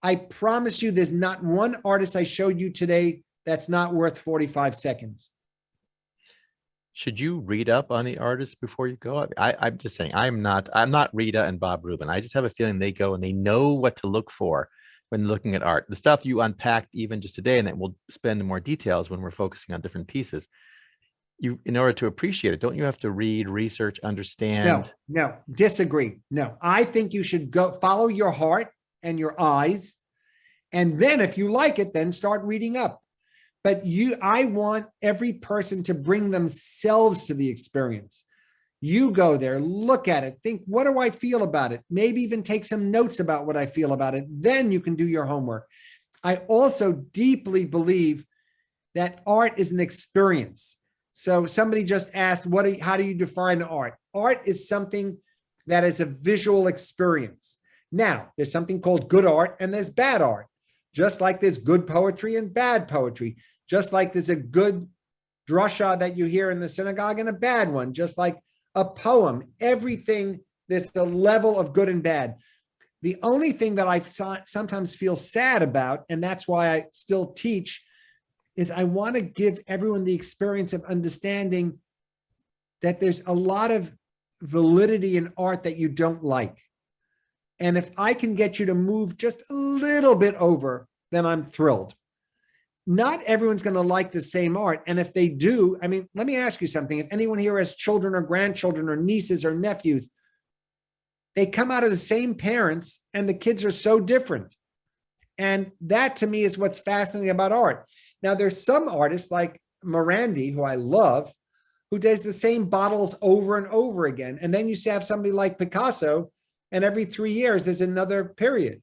I promise you, there's not one artist I showed you today that's not worth 45 seconds. Should you read up on the artists before you go? I'm just saying, I'm not Rita and Bob Rubin. I just have a feeling they go and they know what to look for when looking at art. The stuff you unpacked even just today, and that we'll spend in more details when we're focusing on different pieces. In order to appreciate it, don't you have to read, research, understand? No, disagree. No, I think you should go follow your heart and your eyes. And then if you like it, then start reading up. But I want every person to bring themselves to the experience. You go there, look at it, think, what do I feel about it? Maybe even take some notes about what I feel about it. Then you can do your homework. I also deeply believe that art is an experience. So somebody just asked, how do you define art? Art is something that is a visual experience. Now, there's something called good art and there's bad art. Just like there's good poetry and bad poetry. Just like there's a good drasha that you hear in the synagogue and a bad one. Just like a poem. Everything, there's a level of good and bad. The only thing that I sometimes feel sad about, and that's why I still teach, is I want to give everyone the experience of understanding that there's a lot of validity in art that you don't like. And if I can get you to move just a little bit over, then I'm thrilled. Not everyone's going to like the same art. And if they do, I mean, let me ask you something. If anyone here has children or grandchildren or nieces or nephews, they come out of the same parents and the kids are so different. And that to me is what's fascinating about art. Now, there's some artists like Morandi, who I love, who does the same bottles over and over again. And then you have somebody like Picasso, and every 3 years, there's another period.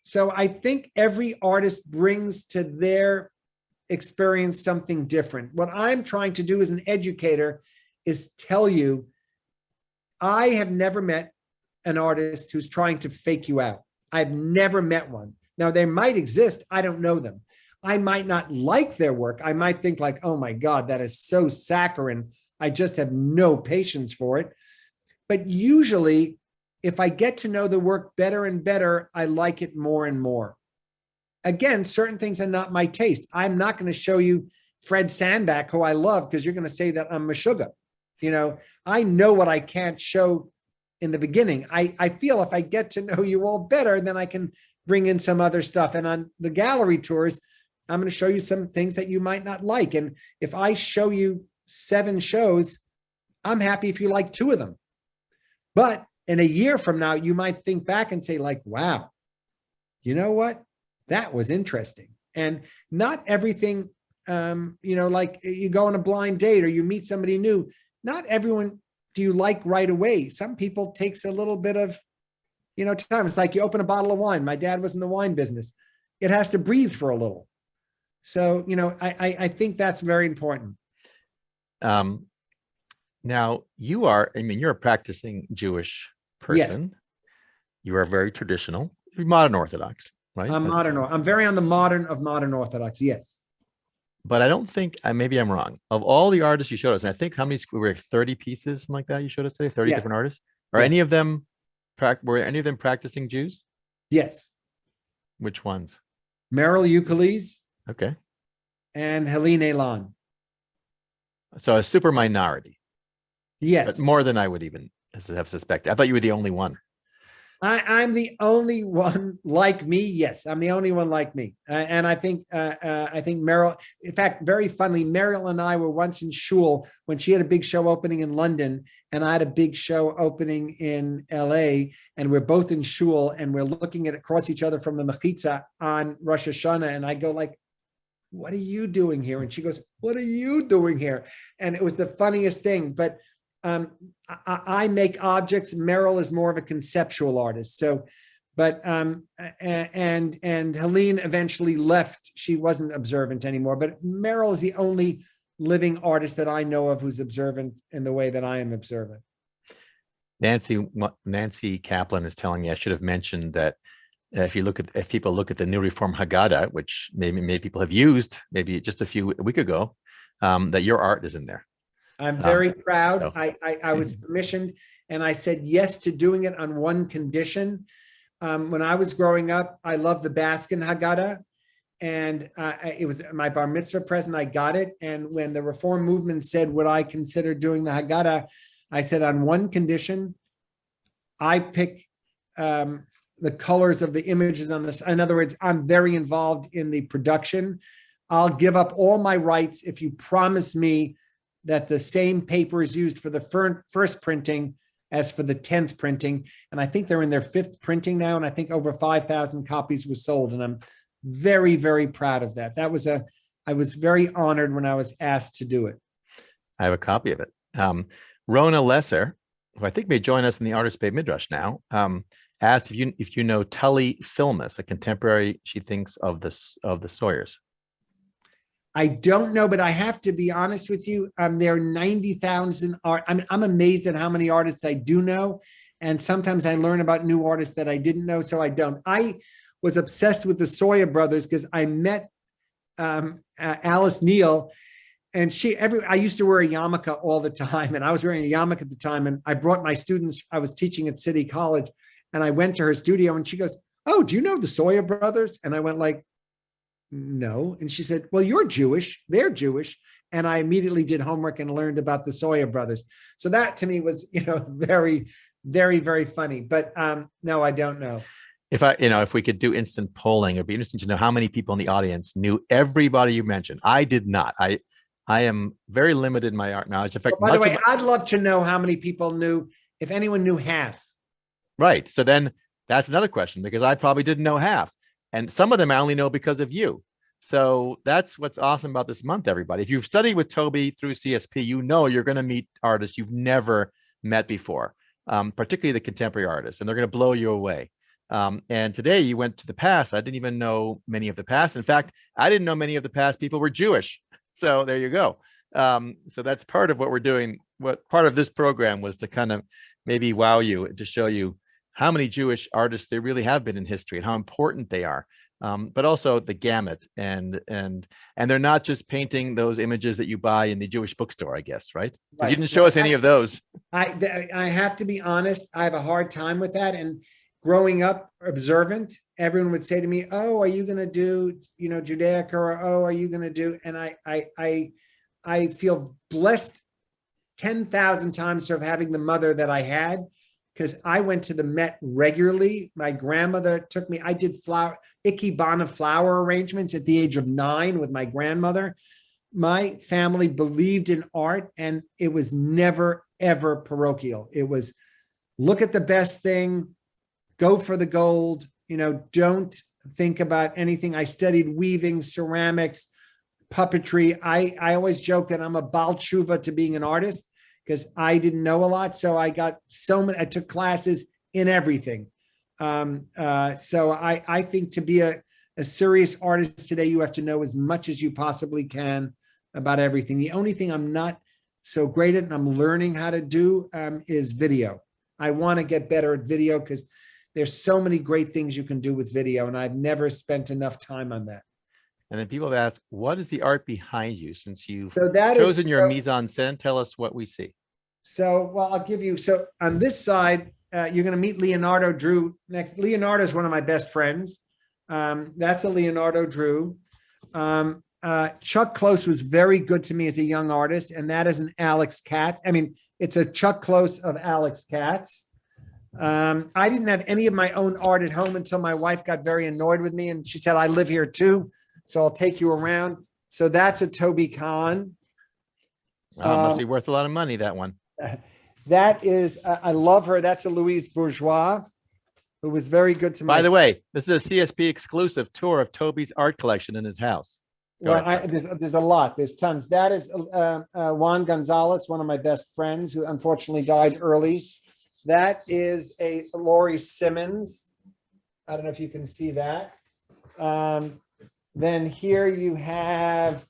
So I think every artist brings to their experience something different. What I'm trying to do as an educator is tell you, I have never met an artist who's trying to fake you out. I've never met one. Now, they might exist. I don't know them. I might not like their work. I might think like, oh my God, that is so saccharine. I just have no patience for it. But usually, if I get to know the work better and better, I like it more and more. Again, certain things are not my taste. I'm not going to show you Fred Sandback, who I love, because you're going to say that I'm Meshuggah. You know, I know what I can't show in the beginning. I feel if I get to know you all better, then I can bring in some other stuff. And on the gallery tours, I'm going to show you some things that you might not like. And if I show you 7 shows, I'm happy if you like 2 of them. But in a year from now, you might think back and say like, wow, you know what? That was interesting. And not everything, like you go on a blind date or you meet somebody new, not everyone do you like right away. Some people takes a little bit of, time. It's like you open a bottle of wine. My dad was in the wine business. It has to breathe for a little. So, I think that's very important. Now you're a practicing Jewish person. Yes. You are very traditional, modern Orthodox, right? I'm modern. I'm very on the modern of modern Orthodox. Yes. But I don't think, maybe I'm wrong. Of all the artists you showed us, and I think how many were 30 pieces, something like that you showed us today, 30 different artists? Were any of them practicing Jews? Yes. Which ones? Mierle Ukeles. Okay. And Helene Elan. So a super minority. Yes. But more than I would even have suspected. I thought you were the only one. I'm the only one like me. Yes, I'm the only one like me. And I think Meryl, in fact, very funnily, Meryl and I were once in shul when she had a big show opening in London and I had a big show opening in LA, and we're both in shul and we're looking at across each other from the mechitza on Rosh Hashanah. And I go like, what are you doing here? And she goes, what are you doing here? And it was the funniest thing. But I make objects. Meryl is more of a conceptual artist. So, but and Helene eventually left. She wasn't observant anymore. But Meryl is the only living artist that I know of who's observant in the way that I am observant. Nancy Kaplan is telling me I should have mentioned that if people look at the New Reform Haggadah, which maybe people have used maybe just a week ago, that your art is in there. I'm very proud. So. I was commissioned and I said yes to doing it on one condition. When I was growing up, I loved the Baskin Haggadah, and it was my bar mitzvah present. I got it. And when the Reform movement said, would I consider doing the Haggadah? I said on one condition, I pick the colors of the images on this. In other words, I'm very involved in the production. I'll give up all my rights if you promise me that the same paper is used for the first printing as for the 10th printing. And I think they're in their 5th printing now. And I think over 5,000 copies were sold. And I'm very, very proud of that. I was very honored when I was asked to do it. I have a copy of it. Ronald Lesser, who I think may join us in the Artist Beit Midrash now, asked if you know Tully Filmus, a contemporary, she thinks, of the Sawyers. I don't know, but I have to be honest with you. There are 90,000 art. I'm amazed at how many artists I do know. And sometimes I learn about new artists that I didn't know, so I don't. I was obsessed with the Sawyer brothers because I met Alice Neal, and I used to wear a yarmulke all the time, and I was wearing a yarmulke at the time, and I brought my students, I was teaching at City College, and I went to her studio, and she goes, oh, do you know the Sawyer brothers? And I went like, no. And she said, well, you're Jewish, they're Jewish. And I immediately did homework and learned about the Sawyer brothers. So that to me was, very, very, very funny. But no, I don't know. If we could do instant polling, it'd be interesting to know how many people in the audience knew everybody you mentioned. I did not. I am very limited in my art knowledge. In fact, by the way, I'd love to know how many people knew, if anyone knew half. Right. So then that's another question, because I probably didn't know half. And some of them I only know because of you. So that's what's awesome about this month, everybody. If you've studied with Tobi through CSP, you know you're going to meet artists you've never met before, particularly the contemporary artists, and they're going to blow you away. And today you went to the past. I didn't even know many of the past. In fact, I didn't know many of the past people were Jewish. So there you go. So that's part of what we're doing. What part of this program was to kind of maybe wow you, to show you how many Jewish artists there really have been in history and how important they are, but also the gamut. And they're not just painting those images that you buy in the Jewish bookstore, I guess, right? Right. You didn't show us any of those. I have to be honest, I have a hard time with that. And growing up observant, everyone would say to me, oh, are you going to do, Judaica, or oh, are you going to do? And I feel blessed 10,000 times for having the mother that I had, because I went to the Met regularly. My grandmother took me. I did ikebana flower arrangements at the age of 9 with my grandmother. My family believed in art, and it was never, ever parochial. It was look at the best thing, go for the gold, don't think about anything. I studied weaving, ceramics, puppetry. I always joke that I'm a Baal Tshuva to being an artist, because I didn't know a lot. So I got I took classes in everything. So I think to be a serious artist today, you have to know as much as you possibly can about everything. The only thing I'm not so great at, and I'm learning how to do, is video. I want to get better at video, because there's so many great things you can do with video, and I've never spent enough time on that. And then people have asked, what is the art behind you? Since you've chosen your mise-en-scène, tell us what we see. So, well, I'll give you, so on this side, you're going to meet Leonardo Drew next. Leonardo is one of my best friends. That's a Leonardo Drew. Chuck Close was very good to me as a young artist, and that is an Alex Katz. I mean, it's a Chuck Close of Alex Katz. I didn't have any of my own art at home until my wife got very annoyed with me, and she said, I live here too, so I'll take you around. So that's a Tobi Kahn. Must be worth a lot of money, that one. That is, I love her. That's a Louise Bourgeois, who was very good to me. By the way, this is a CSP exclusive tour of Tobi's art collection in his house. Well, there's a lot. There's tons. That is Juan Gonzalez, one of my best friends, who unfortunately died early. That is a Laurie Simmons. I don't know if you can see that. Then here you have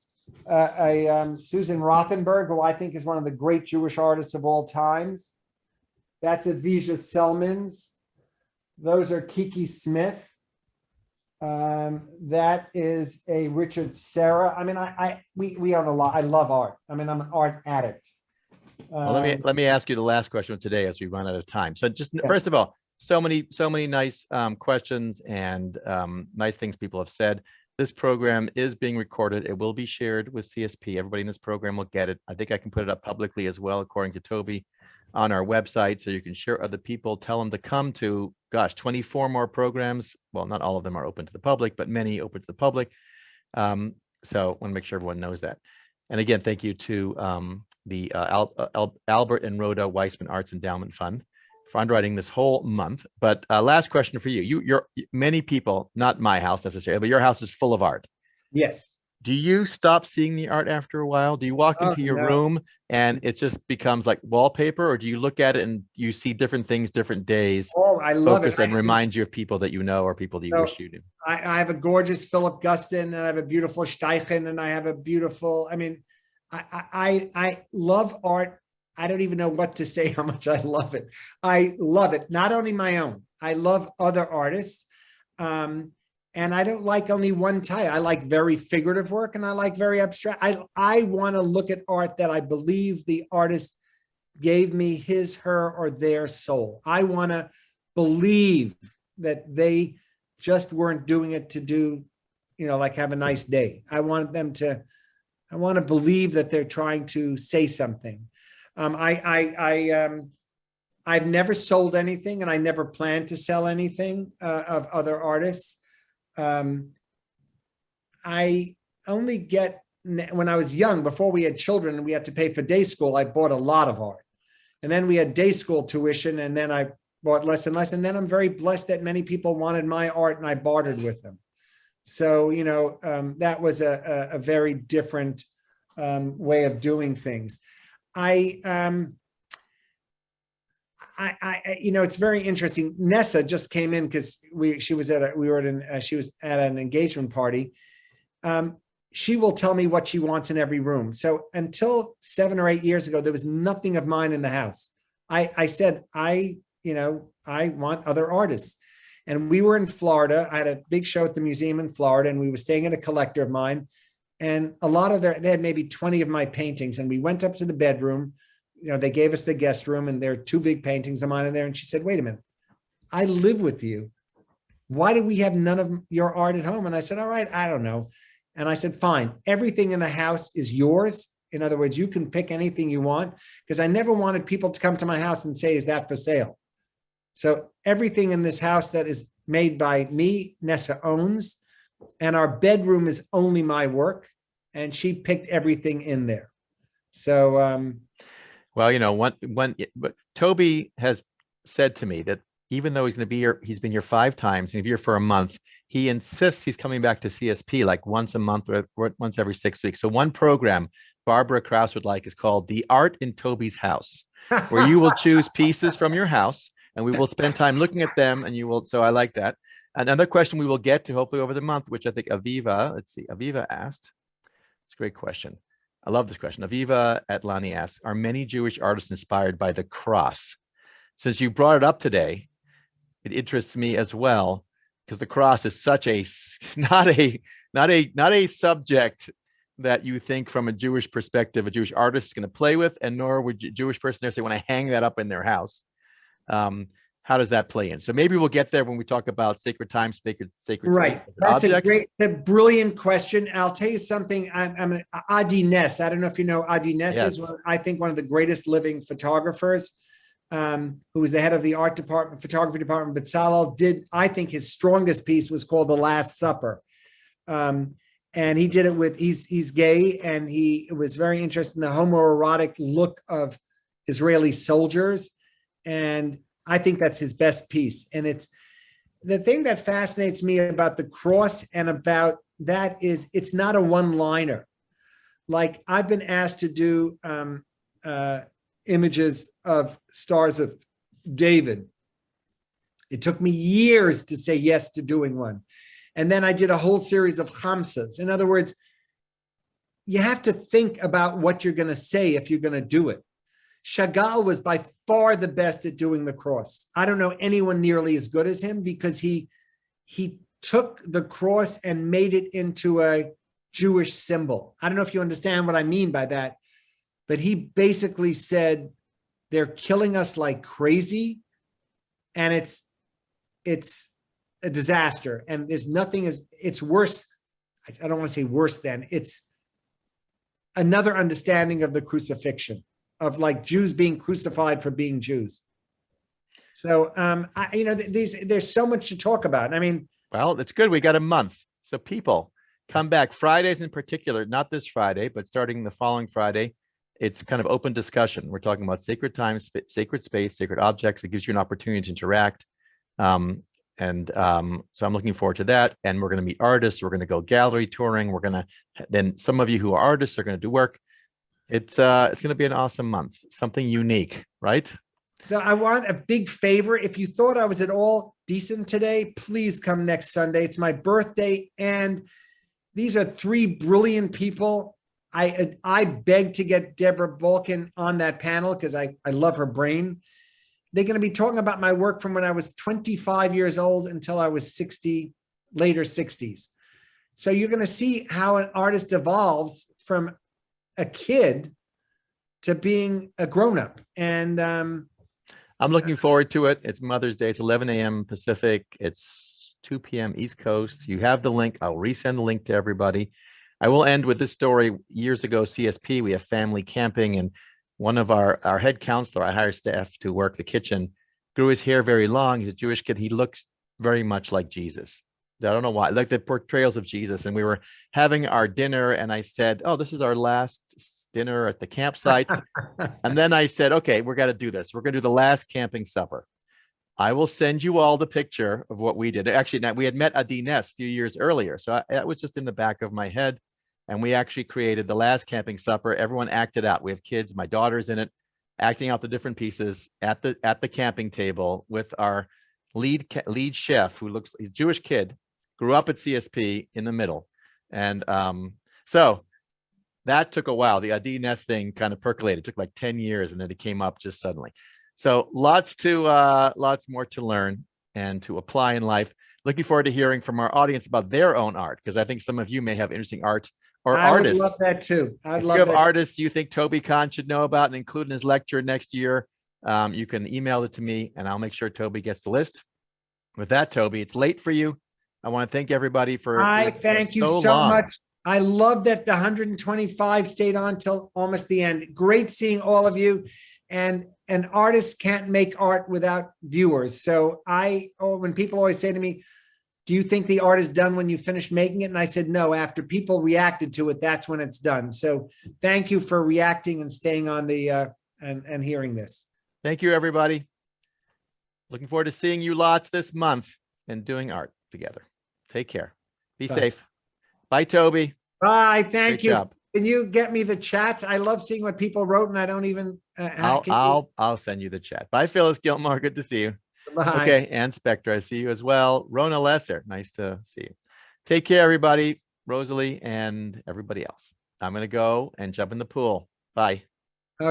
Susan Rothenberg, who I think is one of the great Jewish artists of all times. That's Advija Selmans. Those are Kiki Smith. That is a Richard Serra. I mean, we own a lot. I love art. I mean, I'm an art addict. Well, let me ask you the last question of today as we run out of time. So just first of all, so many nice questions and nice things people have said. This program is being recorded. It will be shared with CSP. Everybody in this program will get it. I think I can put it up publicly as well, according to Tobi, on our website, so you can share other people. Tell them to come to, 24 more programs. Well, not all of them are open to the public, but many open to the public. So I want to make sure everyone knows that. And again, thank you to the Albert and Rhoda Weissman Arts Endowment Fund for underwriting this whole month. But last question for you. You're many people, not my house necessarily, but your house is full of art. Yes. Do you stop seeing the art after a while? Do you walk into your room and it just becomes like wallpaper, or do you look at it and you see different things, different days? Oh, I love it. And reminds you of people that you know or people that you wish you knew. I have a gorgeous Philip Guston, and I have a beautiful Steichen, and I have a beautiful, I mean, I love art. I don't even know what to say, how much I love it. I love it. Not only my own, I love other artists. And I don't like only one type. I like very figurative work, and I like very abstract. I want to look at art that I believe the artist gave me his, her, or their soul. I want to believe that they just weren't doing it to do, like have a nice day. I want to believe that they're trying to say something. I've never sold anything, and I never plan to sell anything of other artists. I only get, when I was young, before we had children and we had to pay for day school, I bought a lot of art. And then we had day school tuition, and then I bought less and less. And then I'm very blessed that many people wanted my art, and I bartered with them. So, that was a very different way of doing things. It's very interesting. Nessa just came in because she was at an engagement party. She will tell me what she wants in every room. So until 7 or 8 years ago, there was nothing of mine in the house. I said, I want other artists. And we were in Florida. I had a big show at the museum in Florida, and we were staying at a collector of mine. And a lot of they had maybe 20 of my paintings. And we went up to the bedroom. They gave us the guest room, and there are 2 big paintings of mine in there. And she said, wait a minute, I live with you. Why do we have none of your art at home? And I said, all right, I don't know. And I said, fine, everything in the house is yours. In other words, you can pick anything you want, because I never wanted people to come to my house and say, is that for sale? So everything in this house that is made by me, Nessa owns, and our bedroom is only my work. And she picked everything in there. So, well, but Tobi has said to me that even though he's going to be here, he's been here 5 times, and he's here for a month. He insists he's coming back to CSP like once a month or once every 6 weeks. So one program Barbara Krause would like is called The Art in Tobi's House, where you will choose pieces from your house, and we will spend time looking at them, and you will. So I like that. Another question we will get to hopefully over the month, which I think Aviva asked. It's a great question. I love this question. Aviva Atlani asks, are many Jewish artists inspired by the cross? Since you brought it up today, it interests me as well, because the cross is such a not a subject that you think from a Jewish perspective a Jewish artist is going to play with, and nor would a Jewish person necessarily want to hang that up in their house. How does that play in? So maybe we'll get there when we talk about sacred time, sacred right. Space, That's objects. a brilliant question. I'll tell you something. I'm an Adi Ness. I don't know if you know Adi Ness. Yes. Is I think one of the greatest living photographers. who was the head of the art department, photography department, Pissaro, did, I think his strongest piece was called The Last Supper. And he did it with, he's gay, and he was very interested in the homoerotic look of Israeli soldiers. And I think that's his best piece. And it's the thing that fascinates me about the cross and about that is it's not a one-liner. Like I've been asked to do images of Stars of David. It took me years to say yes to doing one. And then I did a whole series of chamsas. In other words, you have to think about what you're going to say if you're going to do it. Chagall was by far the best at doing the cross. I don't know anyone nearly as good as him because he took the cross and made it into a Jewish symbol. I don't know if you understand what I mean by that, but he basically said, they're killing us like crazy, and it's a disaster. And there's nothing it's worse. I don't want to say worse than, it's another understanding of the crucifixion, of like Jews being crucified for being Jews. So, there's so much to talk about. I mean, well, it's good. We got a month. So people come back Fridays in particular, not this Friday, but starting the following Friday. It's kind of open discussion. We're talking about sacred time, sacred space, sacred objects. It gives you an opportunity to interact. So I'm looking forward to that. And we're going to meet artists. We're going to go gallery touring. Then some of you who are artists are going to do work. It's going to be an awesome month, something unique, right? So I want a big favor. If you thought I was at all decent today, please come next Sunday. It's my birthday. And these are three brilliant people. I beg to get Deborah Balkin on that panel because I love her brain. They're going to be talking about my work from when I was 25 years old until I was 60, later 60s. So you're going to see how an artist evolves from a kid to being a grown-up. And I'm looking forward to it. It's Mother's Day. It's 11 a.m. Pacific. It's 2 p.m. East Coast. You have the link. I'll resend the link to everybody. I will end with this story. Years ago, CSP, we have family camping, and one of our head counselor, I hired staff to work the kitchen, grew his hair very long. He's a Jewish kid. He looked very much like Jesus. I don't know why, like the portrayals of Jesus. And we were having our dinner, and I said, oh, this is our last dinner at the campsite. And then I said, okay, we're going to do this. We're going to do the last camping supper. I will send you all the picture of what we did. Actually, we had met Adi Ness a few years earlier. So that was just in the back of my head. And we actually created the last camping supper. Everyone acted out. We have kids, my daughter's in it, acting out the different pieces at the camping table with our lead chef, who looks, he's a Jewish kid, grew up at CSP in the middle. And so that took a while. The Adi Ness thing kind of percolated. It took like 10 years, and then it came up just suddenly. So lots more to learn and to apply in life. Looking forward to hearing from our audience about their own art, because I think some of you may have interesting art or artists. I would love that too. If you have artists you think Tobi Kahn should know about and include in his lecture next year, you can email it to me, and I'll make sure Tobi gets the list. With that, Tobi, it's late for you. I want to thank everybody for. Thank you so much. I love that the 125 stayed on till almost the end. Great seeing all of you. And an artist can't make art without viewers. So when people always say to me, do you think the art is done when you finish making it? And I said, no, after people reacted to it, that's when it's done. So thank you for reacting and staying on the, and hearing this. Thank you, everybody. Looking forward to seeing you lots this month and doing art together. Take care. Be safe. Bye, Tobi. Bye. Thank you. Job. Can you get me the chats? I love seeing what people wrote, and I don't even. I'll send you the chat. Bye, Phyllis Gilmore. Good to see you. Bye. Okay, and Spectre, I see you as well. Ronald Lesser, nice to see you. Take care, everybody. Rosalie and everybody else. I'm going to go and jump in the pool. Bye.